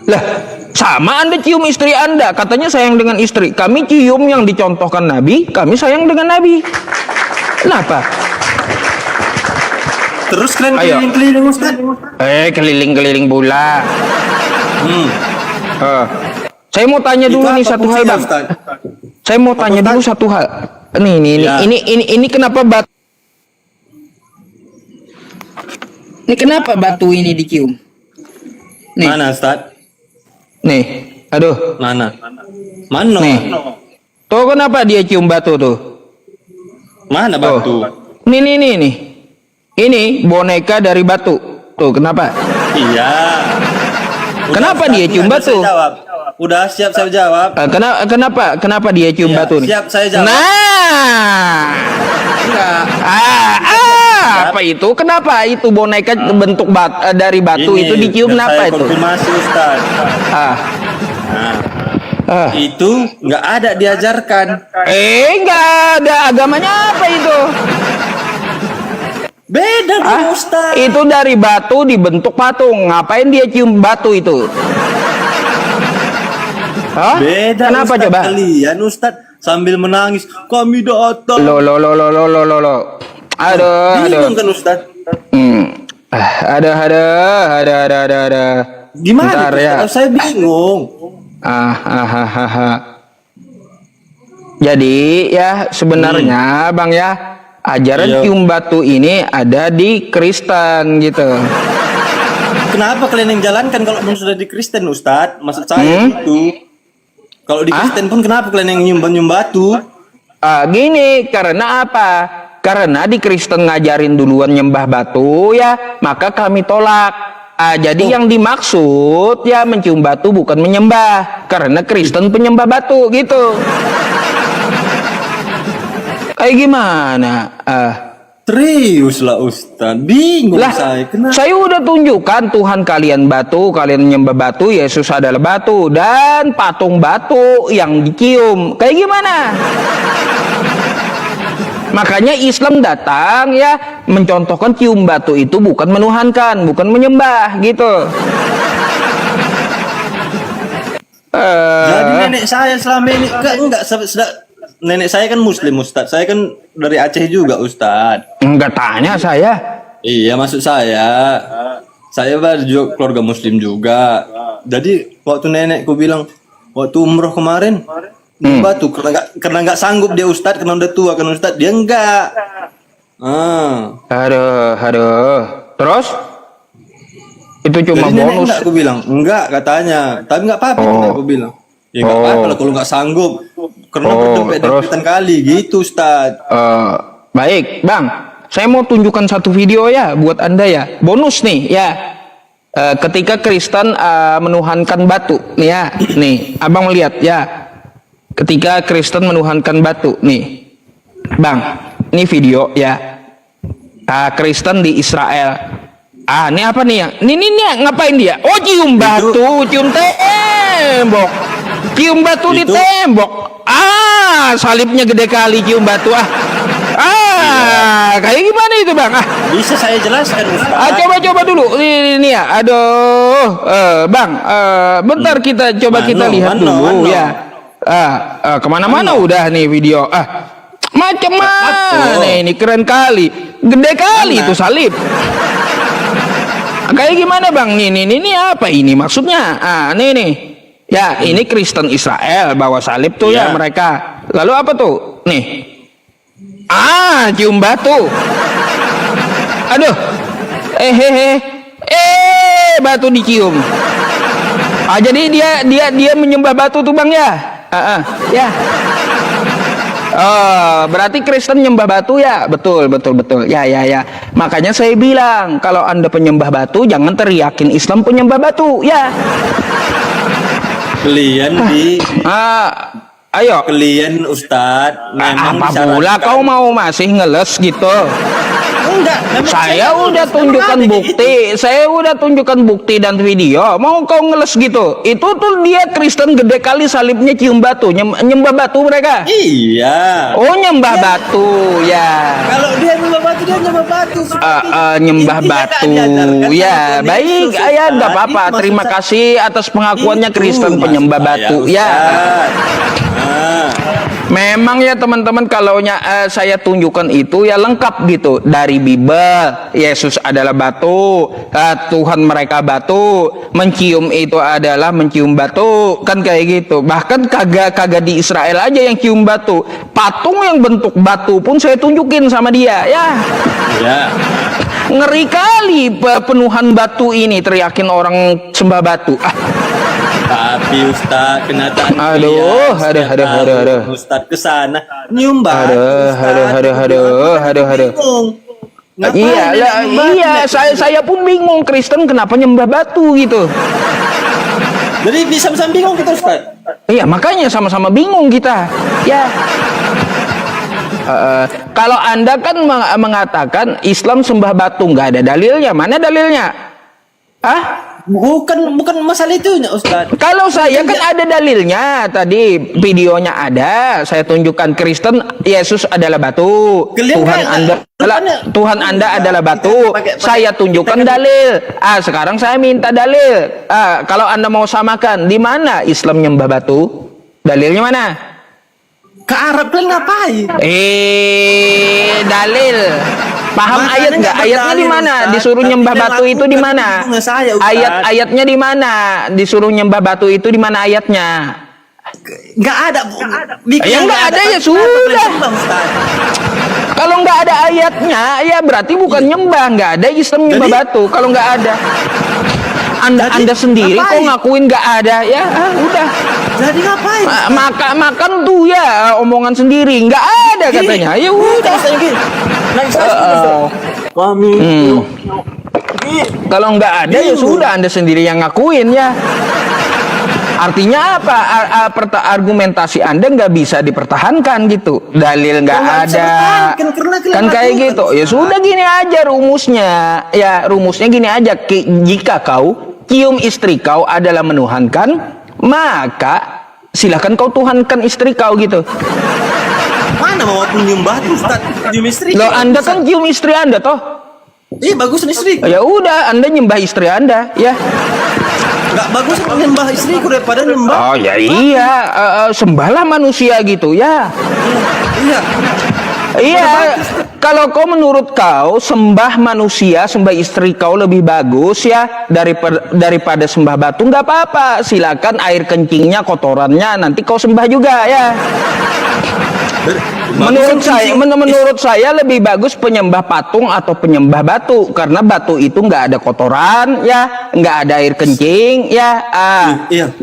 Lah, sama Anda cium istri Anda, katanya sayang dengan istri. Kami cium yang dicontohkan Nabi, kami sayang dengan Nabi. Kenapa? Terus kalian keliling-keliling Ustaz? Keliling-keliling pula. Saya mau tanya dulu nih satu hal, Bang. Saya mau tanya dulu satu hal. Ini kenapa batu? Ini kenapa batu ini dicium? Nih. Mana Ustaz? Nih, aduh. Mana? Nih. Tuh kenapa dia cium batu tuh? Mana batu? Nih. Ini boneka dari batu. Tuh kenapa? Iya. Kenapa dia cium batu? Saya jawab. Udah siap saya jawab. Kenapa dia cium batu nih? Siap saya jawab. Nah. Enggak. Apa itu? Kenapa itu boneka bentuk dari batu itu dicium kenapa itu? Konfirmasi Ustaz. Itu nggak ada diajarkan. Nggak ada, agamanya apa itu? Beda dong Ustaz. Itu dari batu dibentuk patung. Ngapain dia cium batu itu? Beda. Kenapa Ustaz, coba? kalian Ustaz sambil menangis, kami datang. Lo. Aduh. Bingung kan Ustaz? Ada. Gimana? Bentar, ya. Saya bingung. Jadi ya sebenarnya Bang ya, ajaran cium batu ini ada di Kristen gitu. Kenapa kalian yang jalankan kalau sudah di Kristen Ustaz? Maksud saya itu. Kalau di Kristen pun kenapa kalian yang nyumbang batu? Gini, karena apa? Karena di Kristen ngajarin duluan nyembah batu ya, maka kami tolak. Jadi yang dimaksud ya mencium batu bukan menyembah, karena Kristen penyembah batu gitu. Kayak gimana? Serius lah Ustaz, bingung Lah, saya. Kenapa? saya udah tunjukkan Tuhan kalian batu, kalian menyembah batu, Yesus adalah batu, dan patung batu yang dicium. Kayak gimana? Makanya Islam datang ya mencontohkan cium batu itu bukan menuhankan, bukan menyembah gitu. Jadi nenek saya selama ini enggak nenek saya kan Muslim Ustaz. Saya kan dari Aceh juga Ustaz. Enggak tanya saya. Iya, maksud saya juga keluarga Muslim juga. Jadi waktu nenekku bilang waktu umroh kemarin batu karena nggak sanggup dia Ustaz, karena udah tua kan Ustaz, dia enggak. Aduh. Terus? Itu cuma jadi bonus. Enggak, aku bilang enggak katanya, tapi nggak apa-apa. Aku bilang ya nggak apa-apa kalau nggak sanggup, karena berdempet-dempetan kali gitu Ustaz. Baik Bang, saya mau tunjukkan satu video ya buat Anda ya, bonus nih ya. Ketika Kristen menuhankan batu nih ya, nih Abang lihat ya. Ketika Kristen menuhankan batu nih, Bang, ini video ya. Kristen di Israel. Ini apa nih ya? Ini ngapain dia? Oh, cium batu, cium tembok. Cium batu di tembok. Salibnya gede kali cium batu. kayak gimana itu bang? Bisa saya jelaskan Ustaz. Coba dulu ini ya. Aduh, bang, bentar kita coba kita lihat dulu ya. Kemana-mana udah nih video. Macam mana ini, keren kali, gede kali itu salib. Kayak gimana bang? Ini apa ini maksudnya? Nih. Ya, ini Kristen Israel bawa salib tuh ya mereka. Lalu apa tuh? Nih. Cium batu. Aduh. Batu dicium. Jadi dia menyembah batu tuh bang ya? Ya. Berarti Kristen nyembah batu ya? Betul. Ya. Makanya saya bilang kalau Anda penyembah batu jangan teriakin Islam penyembah batu ya. Kalian ayo. Kalian Ustadz memang Apa pula kau mau masih ngeles gitu? Enggak, Saya udah tunjukkan bukti. Saya udah tunjukkan bukti dan video. Mau kau ngeles gitu? Itu tuh dia Kristen gede kali salibnya cium batu, nyembah batu mereka. Iya. Oh, nyembah batu ya. Kalau dia nyembah batu, dia nyembah batu. Nyembah batu. Ya, baik. Ya, enggak apa-apa. Terima kasih atas pengakuannya Kristen penyembah batu. Ya. Memang ya teman-teman, kalaunya saya tunjukkan itu ya lengkap gitu dari Bible. Yesus adalah batu, Tuhan mereka batu, mencium itu adalah mencium batu, kan kayak gitu. Bahkan kagak di Israel aja yang cium batu, patung yang bentuk batu pun saya tunjukin sama dia ya. Ngeri kali penuhan batu ini, teriakin orang sembah batu. Tapi Ustadz kenyataan aduh. Ustadz kesana nyium batu. Aduh. Iya, saya pun bingung Kristen kenapa nyembah batu gitu. Jadi bisa-bisa bingung kita Ustadz. Iya, makanya sama-sama bingung kita. Ya. Kalau Anda kan mengatakan Islam sembah batu, nggak ada dalilnya. Mana dalilnya? Bukan masalah itu Ustaz. Kalau saya kan ada dalilnya, tadi videonya ada, saya tunjukkan Kristen Yesus adalah batu, Tuhan Anda adalah batu, saya tunjukkan dalil. Sekarang saya minta dalil. Kalau Anda mau samakan, di mana Islam nyembah batu? Dalilnya mana? Ke Arab kalian ngapain? Dalil. Paham ayat nggak? Ayatnya di mana? Disuruh nyembah batu itu di mana? Ayatnya di mana? Disuruh nyembah batu itu di mana ayatnya? Nggak ada. Ya nggak ada ya sudah. Kalau nggak ada ayatnya, ya berarti bukan nyembah. Nggak ada Islam nyembah batu. Kalau nggak ada, Anda sendiri kok ngakuin nggak ada ya? Udah. Jadi ngapain? Makan tuh ya omongan sendiri. Nggak ada katanya. Ya udah. Kami kalau nggak ada ya sudah, Anda sendiri yang ngakuin ya. Artinya apa? Argumentasi Anda nggak bisa dipertahankan gitu. Dalil nggak ada. Kan kayak gitu. Ya sudah, gini aja rumusnya. Ya rumusnya gini aja. Jika kau cium istri kau adalah menuhankan, maka silahkan kau tuhankan istri kau gitu. Mana mau cium batu Ustaz? Cium istri. Loh, Anda kan cium istri Anda toh? Iya, bagus istri. Ya udah, Anda nyembah istri Anda ya. Nggak bagus nyembah istriku daripada nyembah. Oh ya iya, sembahlah manusia gitu ya. Iya, kalau kau menurut kau sembah manusia, sembah istri kau lebih bagus ya daripada sembah batu, nggak apa-apa. Silakan air kencingnya, kotorannya nanti kau sembah juga ya. Menurut saya lebih bagus penyembah patung atau penyembah batu, karena batu itu nggak ada kotoran ya, nggak ada air kencing ya.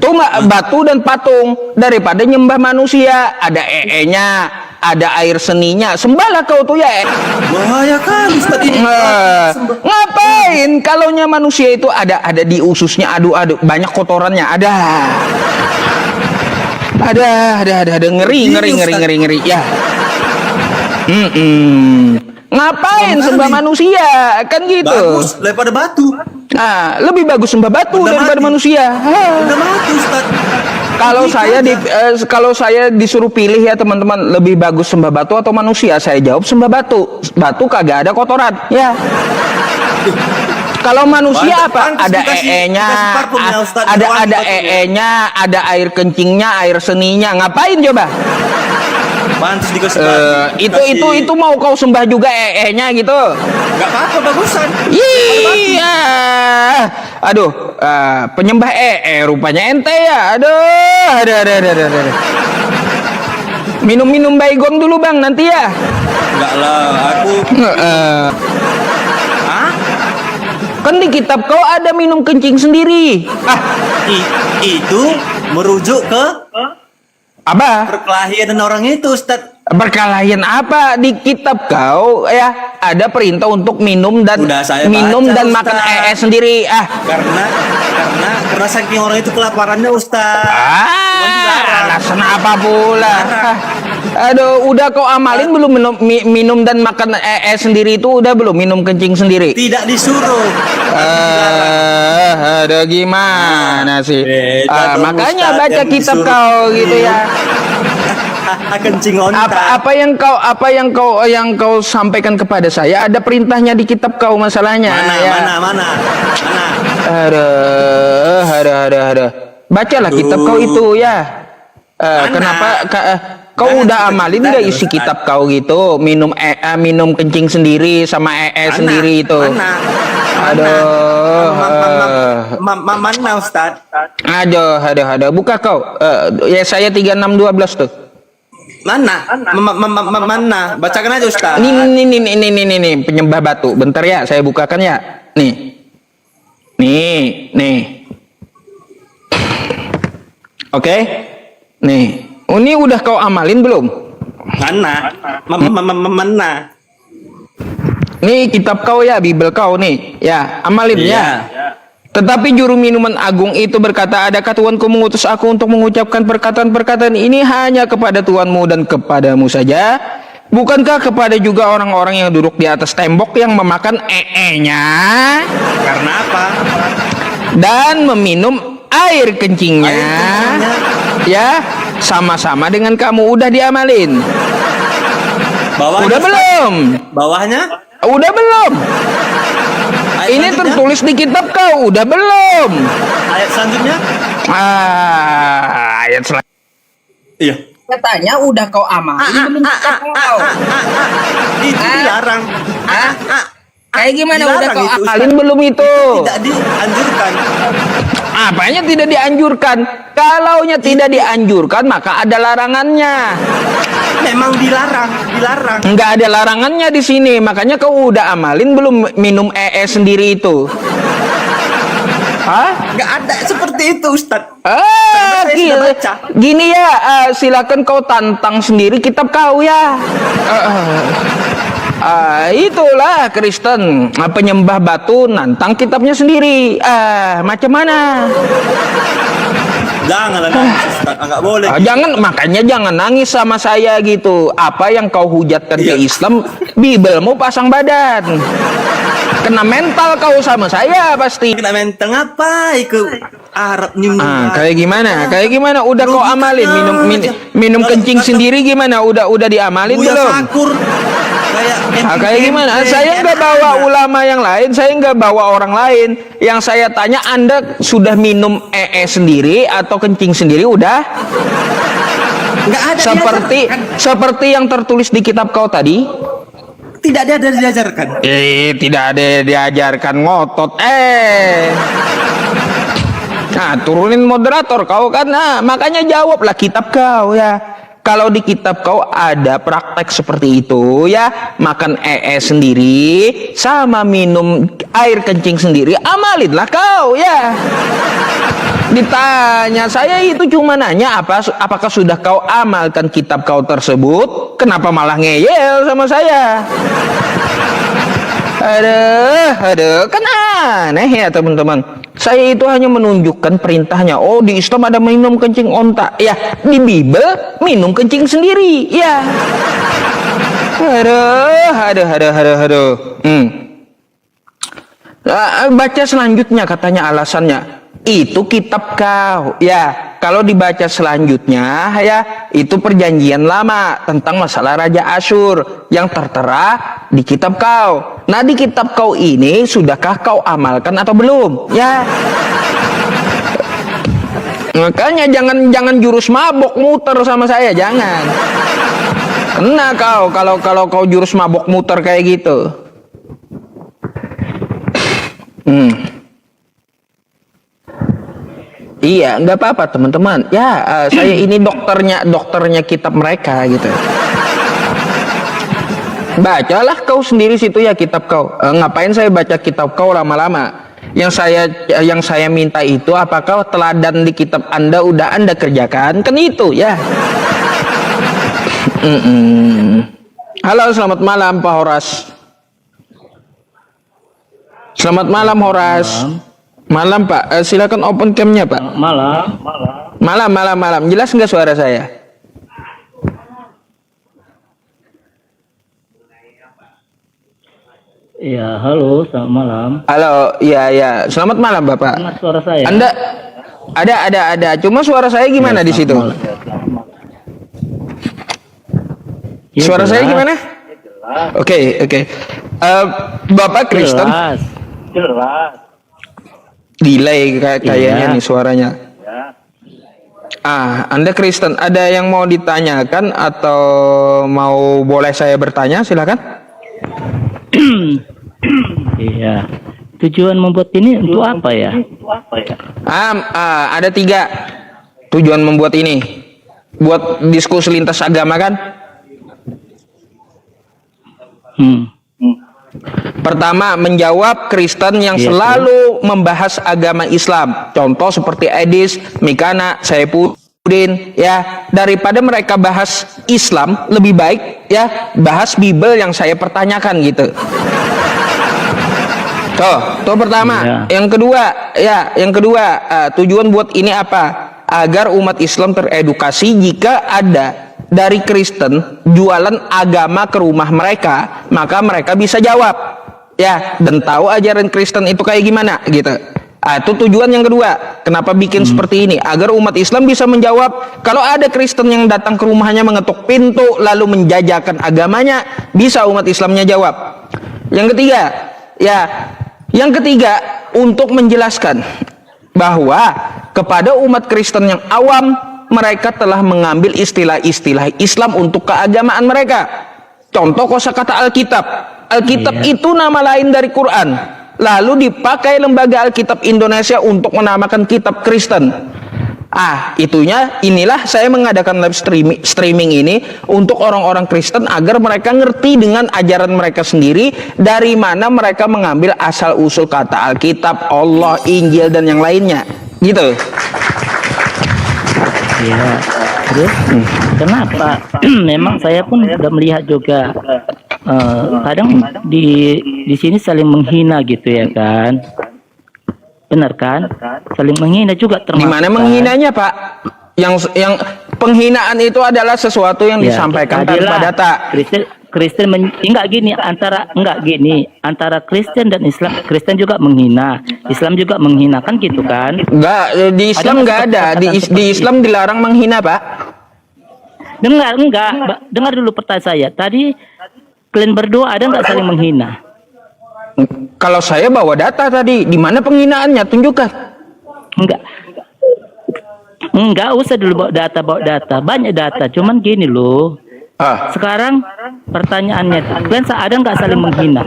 Tuh batu dan patung, daripada nyembah manusia ada nya, ada air seninya. Sembahlah kau tuh ya. Bahaya kali Ustaz ini. Ngapain? Kalaunya manusia itu ada di ususnya, adu banyak kotorannya, ada ngeri ya. Ngapain sembah manusia? Kan gitu. Bagus daripada batu. Nah, lebih bagus sembah batu Udah daripada mati. manusia. Udah mati Ustaz. Kalau saya disuruh pilih ya teman-teman, lebih bagus sembah batu atau manusia, saya jawab sembah batu. Batu kagak ada kotoran, ya. Kalau manusia apa? Pantes Ada dikasih ee-nya, parfumnya, Ustaz. ada Wangi batunya. ee-nya, ada air kencingnya, air seninya. Ngapain coba? Pantes dikasih Itu mau kau sembah juga ee-nya gitu? Gak apa-apa, bagusan. Iya. Aduh, penyembah rupanya ente ya. Aduh. Minum baygon dulu bang nanti ya. Enggak lah, aku Hah? Kan di kitab kau ada minum kencing sendiri. Itu merujuk ke Apa? perkelahian orang itu, Ustaz. Perkelahian apa di kitab kau ya? Ada perintah untuk minum dan Udah saya minum baca, dan Ustaz. makan sendiri. Karena saking orang itu kelaparannya, Ustaz. Alasan apa pula? Aduh, udah kau amalin belum minum dan makan sendiri itu udah belum minum kencing sendiri? Tidak disuruh. Ada gimana sih? Beda dong, Makanya Ustaz, baca yang kitab disuruh. kau gitu ya. Kencing onta. Apa yang kau sampaikan kepada saya ada perintahnya di kitab kau masalahnya ya. Mana? Ada. Bacalah kitab kau itu ya. Kenapa kau Jangan udah sudah amalin cerita nggak dulu, isi Ustaz. kitab kau gitu? Minum kencing sendiri sama sendiri itu. Aduh. Mana, Ustaz? Aduh. Buka kau. Ya saya 3612 tuh. Mana? Mana? Bacakan aja, Ustaz. Nih penyembah batu. Bentar ya, saya bukakan ya. Nih. Oke. Nih. Ini udah kau amalin belum? Mana? Mana? Nih kitab kau ya, Bible kau nih. Ya, amalin ya. Tetapi juru minuman agung itu berkata, adakah Tuanku mengutus aku untuk mengucapkan perkataan-perkataan ini hanya kepada Tuanmu dan kepadamu saja? Bukankah kepada juga orang-orang yang duduk di atas tembok yang memakan ee-nya Karena apa? dan meminum air kencingnya? Ya, sama-sama dengan kamu udah diamalin. Bawahnya, Udah Ustaz? belum? Bawahnya? Udah belum? Ayat Ini selanjutnya? tertulis di kitab kau, udah belum? Ayat selanjutnya? Ayat selanjutnya. Iya. Katanya udah kau amalin belum kitab kau. Itu dilarang. Kayak gimana udah Dilarang kau itu, Ustaz. Amalin belum itu? Tidak dianjurkan. Apanya tidak dianjurkan? Kalaunya tidak dianjurkan, maka ada larangannya. Memang dilarang. Nggak ada larangannya di sini. Makanya kau udah amalin belum minum sendiri itu? Hah? Nggak ada seperti itu, Ustaz. Ah, Saya sudah gila. baca. Gini ya, silakan kau tantang sendiri kitab kau ya. Itulah Kristen, penyembah batu nantang kitabnya sendiri. Macam mana? Jangan nangis, Ustaz. Nggak boleh. Makanya jangan nangis sama saya gitu. Apa yang kau hujatkan ke Iya. Islam, Bibelmu pasang badan. Kena mental kau sama saya pasti. Kena menteng apa? Ke Arab Kayak gimana? Udah kau Rugikan amalin minum aja. kencing Kata- sendiri gimana? Udah diamalin Buya belum? sakur. Kayak gimana? Saya nggak bawa ulama yang lain, saya nggak bawa orang lain. Yang saya tanya, Anda sudah minum sendiri atau kencing sendiri? Udah? Nggak ada Seperti yang tertulis di kitab kau tadi? Tidak ada diajarkan. Tidak ada diajarkan ngotot. Nah, turunin moderator kau kan. Nah, makanya jawablah kitab kau ya. Kalau di kitab kau ada praktek seperti itu ya, makan sendiri sama minum air kencing sendiri, amalinlah kau ya. Ditanya, saya itu cuma nanya apakah sudah kau amalkan kitab kau tersebut? Kenapa malah ngeyel sama saya? Aduh, kan aneh ya teman-teman. Saya itu hanya menunjukkan perintahnya. Oh, di Islam ada minum kencing onta. Ya, di Bible minum kencing sendiri. Ya. Aduh. Baca selanjutnya katanya alasannya. Itu kitab kau. Ya, kalau dibaca selanjutnya ya, itu perjanjian lama tentang masalah Raja Asyur yang tertera di kitab kau. Nah, di kitab kau ini sudahkah kau amalkan atau belum? Ya. Makanya jangan jurus mabok muter sama saya, jangan. Kena kau kalau kau jurus mabok muter kayak gitu. Iya, nggak apa-apa teman-teman. Ya, saya ini dokternya kitab mereka gitu. Bacalah kau sendiri situ ya kitab kau. Ngapain saya baca kitab kau lama-lama? Yang saya minta itu apakah teladan di kitab Anda udah Anda kerjakan? Kan itu ya. Halo, selamat malam Pak Horas. Selamat malam Horas. Malam Pak, silakan open cam-nya Pak. Malam. Jelas nggak suara saya? Ya, halo, selamat malam. Halo, ya. Selamat malam Bapak. Dengar suara saya? Anda ada. Cuma suara saya gimana di situ? Ya, Suara jelas. saya gimana? Oke. Bapak Kristen? Jelas. Delay kayaknya Iya. nih suaranya. Anda Kristen. Ada yang mau ditanyakan atau boleh saya bertanya? Silakan. Iya. Tujuan membuat ini untuk apa ya? Ada 3 tujuan membuat ini. Buat diskusi lintas agama kan? Pertama, menjawab Kristen yang selalu membahas agama Islam. Contoh seperti Edis, Mikana, Saifuddin, ya. Daripada mereka bahas Islam, lebih baik ya bahas Bible yang saya pertanyakan gitu. Tuh pertama. Yang kedua, tujuan buat ini apa? Agar umat Islam teredukasi jika ada dari Kristen jualan agama ke rumah mereka, maka mereka bisa jawab ya, dan tahu ajaran Kristen itu kayak gimana gitu. Itu tujuan yang kedua. Kenapa bikin seperti ini? Agar umat Islam bisa menjawab. Kalau ada Kristen yang datang ke rumahnya mengetuk pintu lalu menjajakan agamanya, bisa umat Islamnya jawab. Yang ketiga untuk menjelaskan bahwa kepada umat Kristen yang awam, mereka telah mengambil istilah-istilah Islam untuk keagamaan mereka. Contoh kosakata Alkitab. Alkitab itu nama lain dari Quran. Lalu dipakai lembaga Alkitab Indonesia untuk menamakan kitab Kristen. Inilah saya mengadakan live streaming ini untuk orang-orang Kristen agar mereka ngerti dengan ajaran mereka sendiri dari mana mereka mengambil asal-usul kata Alkitab, Allah, Injil dan yang lainnya. Gitu. Iya. Terus kenapa? Memang saya pun sudah melihat juga kadang di sini saling menghina gitu ya kan? Benar kan? Saling menghina juga termasuk. Di mana menghinanya, Pak? Yang penghinaan itu adalah sesuatu yang disampaikan tanpa data. Kristen enggak gini antara Kristen dan Islam. Kristen juga menghina, Islam juga menghina kan gitu kan? Enggak, di Islam enggak ada. Di Islam dilarang menghina, Pak. Dengar dulu pertanyaan saya. Tadi kalian berdua ada enggak saling menghina? Kalau saya bawa data tadi, di mana penghinaannya? Tunjukkan. Enggak usah dulu bawa data. Banyak data, cuman gini loh. Sekarang pertanyaannya, kalian ada nggak saling menghina?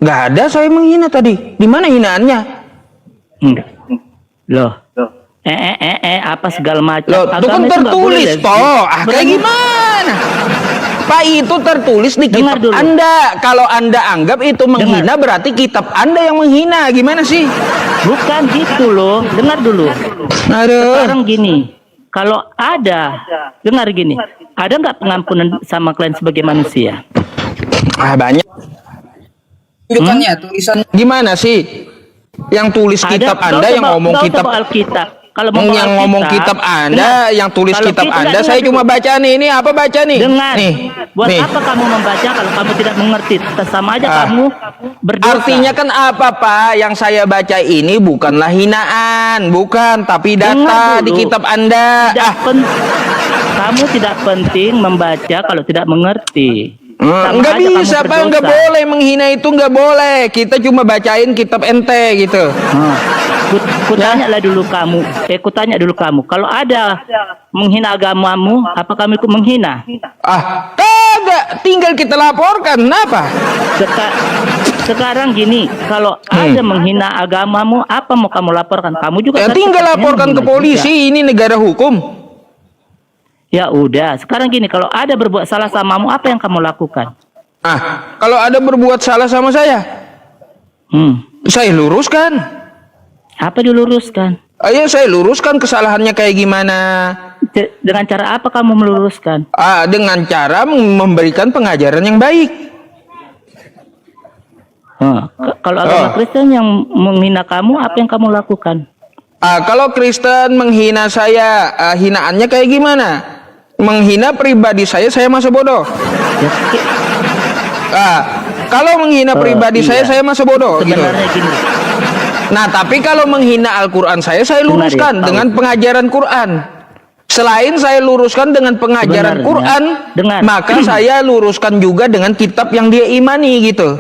Nggak ada saya menghina tadi. Di mana hinaannya? Enggak. Loh. Apa segala macam. Loh, itu kan tertulis toh. Kayak gimana? Pak, itu tertulis di kitab Anda. Kalau Anda anggap itu menghina, berarti kitab Anda yang menghina. Gimana sih? Bukan gitu loh. Dengar dulu. Aduh. Sekarang gini. Kalau ada, dengar gini, ada nggak pengampunan sama kalian sebagai manusia? Banyak. Tunjukkannya tulisannya. Gimana sih? Yang tulis kitab Anda, yang ngomong kitab Alkitab. kalau membawa yang ngomong kitab Anda, yang tulis kalau kitab kita- Anda, enggak, saya dengar cuma dulu. baca nih. Ini apa baca nih? Dengar. Nih, Buat nih. apa kamu membaca kalau kamu tidak mengerti? Sama aja Ah. kamu berdosa. Artinya kan apa Pak? Yang saya baca ini bukanlah hinaan, bukan, tapi Dengar data di dulu. kitab Anda. Tidak kamu tidak penting membaca kalau tidak mengerti. Sama Nggak aja kamu bisa Pak, nggak berdosa. boleh menghina itu, nggak boleh. Kita cuma bacain kitab ente gitu. Kutanya lah dulu kamu. Kutanya dulu kamu. Kalau ada menghina agamamu, apa kamu ikut menghina? Kagak, tinggal kita laporkan. Kenapa? Sekarang gini, kalau ada menghina agamamu, apa mau kamu laporkan? Kamu juga Ya kan tinggal sepertinya laporkan ke menghina polisi. juga. Ini negara hukum. Ya udah, sekarang gini, kalau ada berbuat salah samamu, apa yang kamu lakukan? Kalau ada berbuat salah sama saya luruskan. Apa diluruskan? Ayo saya luruskan kesalahannya kayak gimana. Dengan cara apa kamu meluruskan? Dengan cara memberikan pengajaran yang baik. Kalau agama Kristen yang menghina kamu, apa yang kamu lakukan? Kalau Kristen menghina saya, hinaannya kayak gimana? Menghina pribadi saya masa bodoh. Kalau menghina pribadi iya. saya masa bodoh gitu. Sebenarnya gini. Nah, tapi kalau menghina Al-Quran saya luruskan Dengar ya, dengan pengajaran Quran. Selain saya luruskan dengan pengajaran Sebenarnya, Quran, dengar. maka saya luruskan juga dengan kitab yang dia imani gitu.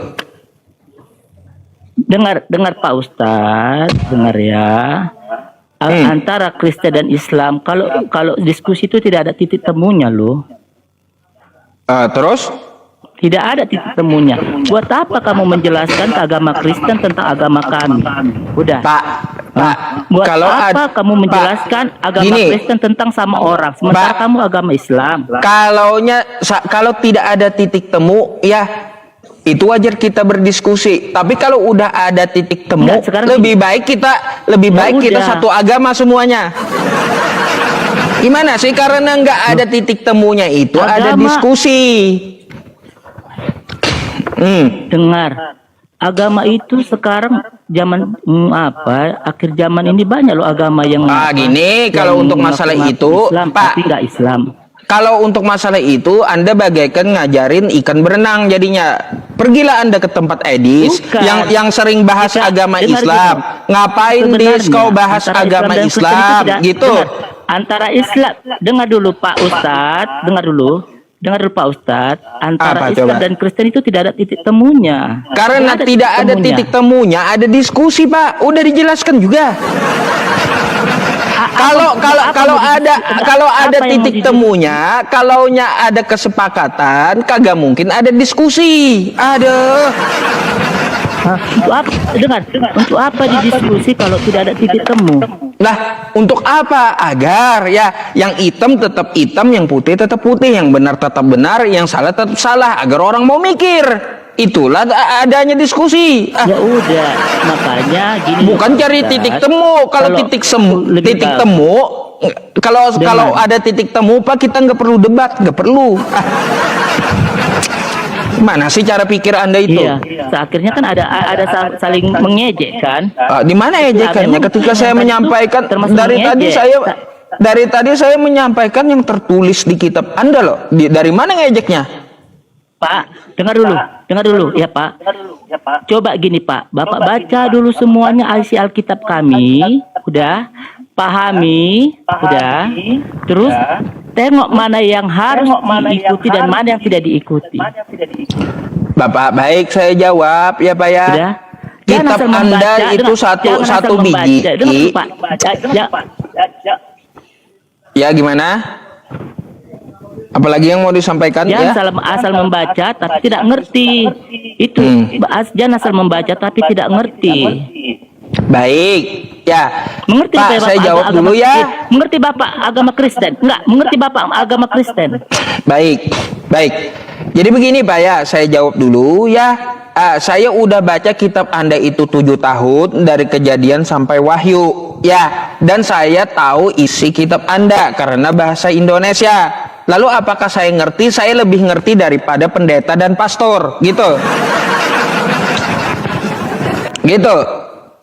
Dengar Pak Ustadz, dengar ya. Antara Kristen dan Islam, kalau diskusi itu tidak ada titik temunya loh. Terus? Tidak ada titik temunya. Buat apa kamu menjelaskan agama Kristen tentang agama kami? Udah. Pak, Buat kalau apa kamu menjelaskan agama gini. Kristen tentang sama orang, sementara Pak, kamu agama Islam? Kalau tidak ada titik temu, ya itu wajar kita berdiskusi. Tapi kalau udah ada titik temu, Enggak, sekarang lebih baik kita udah. satu agama semuanya. Gimana sih? Karena nggak ada titik temunya itu, ada Agama. diskusi. Dengar, agama itu sekarang zaman akhir zaman ini banyak loh agama yang Gini, kalau yang untuk masalah ngaku-ngaku itu, Islam, Pak, tapi nggak Islam. kalau untuk masalah itu, Anda bagaikan ngajarin ikan berenang jadinya. Pergilah Anda ke tempat Edis Bukan. yang sering bahas agama dengar Islam. gitu. Ngapain Sebenarnya, Dis kau bahas antara agama dan Kristen itu Islam tidak- gitu? dengar, antara Islam, dengar dulu Pak Ustadz, dengar dulu Pak Ustadz, antara Apa, Islam coba? dan Kristen itu tidak ada titik temunya. Karena tidak ada titik temunya, ada diskusi Pak. Udah dijelaskan juga. Kalau ada titik temunya, kalaunya ada kesepakatan, kagak mungkin ada diskusi. Aduh. Untuk apa? Dengar, untuk apa didiskusi kalau tidak ada titik temu? Nah, untuk apa? Agar ya yang hitam tetap hitam, yang putih tetap putih, yang benar tetap benar, yang salah tetap salah, agar orang mau mikir. Itulah adanya diskusi. Ya udah, makanya gini. Bukan cari Ustaz. titik temu. Kalau lebih titik bagus. temu, kalau ada titik temu Pak, kita nggak perlu debat, nggak perlu. Mana sih cara pikir Anda itu? Iya, akhirnya kan ada saling mengejek kan? Di mana ejekannya? Memang Ketika saya yang tadi menyampaikan itu termasuk dari tadi saya menyampaikan yang tertulis di kitab Anda loh. Dari mana ngejeknya? Pak, dengar dulu ya Pak. Coba gini Pak, Bapak baca dulu semuanya isi Alkitab kami, udah, pahami, udah, terus tengok mana yang harus diikuti dan mana yang tidak diikuti. Bapak, baik saya jawab ya Pak ya. Udah. Kitab asal Anda membaca, itu jangan asal satu membaca. biji. Dengar dulu, Pak. Ya gimana? Apalagi yang mau disampaikan Jangan ya? asal membaca tapi tidak ngerti. Itu jangan asal membaca tapi tidak ngerti. Baik, ya. Mengerti Pak, Bapak saya jawab agama dulu ya. Mengerti Bapak agama Kristen? Enggak, mengerti Bapak agama Kristen. Baik, baik. Jadi begini Pak ya, saya jawab dulu ya. Saya udah baca kitab Anda itu 7 tahun dari Kejadian sampai Wahyu, ya. Dan saya tahu isi kitab Anda karena bahasa Indonesia. Lalu apakah saya ngerti? Saya lebih ngerti daripada pendeta dan pastor, gitu. Gitu.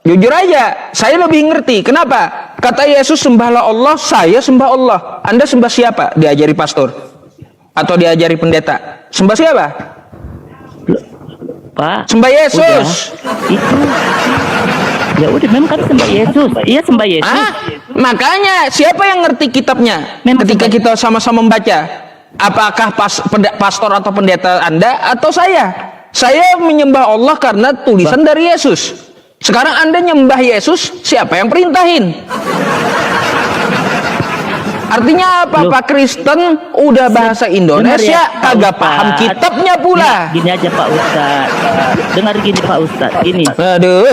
Jujur aja, saya lebih ngerti. Kenapa? Kata Yesus, sembahlah Allah, saya sembah Allah. Anda sembah siapa? Diajari pastor atau diajari pendeta? Sembah siapa? Pak. Sembah Yesus. Itu. Ya udah, memang kan sembah Yesus. Iya, sembah Yesus. Ah, makanya siapa yang ngerti kitabnya? Memang Ketika sembah- kita sama-sama membaca, apakah pastor atau pendeta Anda atau saya? Saya menyembah Allah karena tulisan dari Yesus. Sekarang Anda nyembah Yesus, siapa yang perintahin? Artinya apa? Loh. Pak Kristen udah bahasa Indonesia, Dengar ya, Pak kagak paham Ustadz. kitabnya pula. Gini aja Pak Ustadz. Dengar gini Pak Ustadz. Ini. Aduh.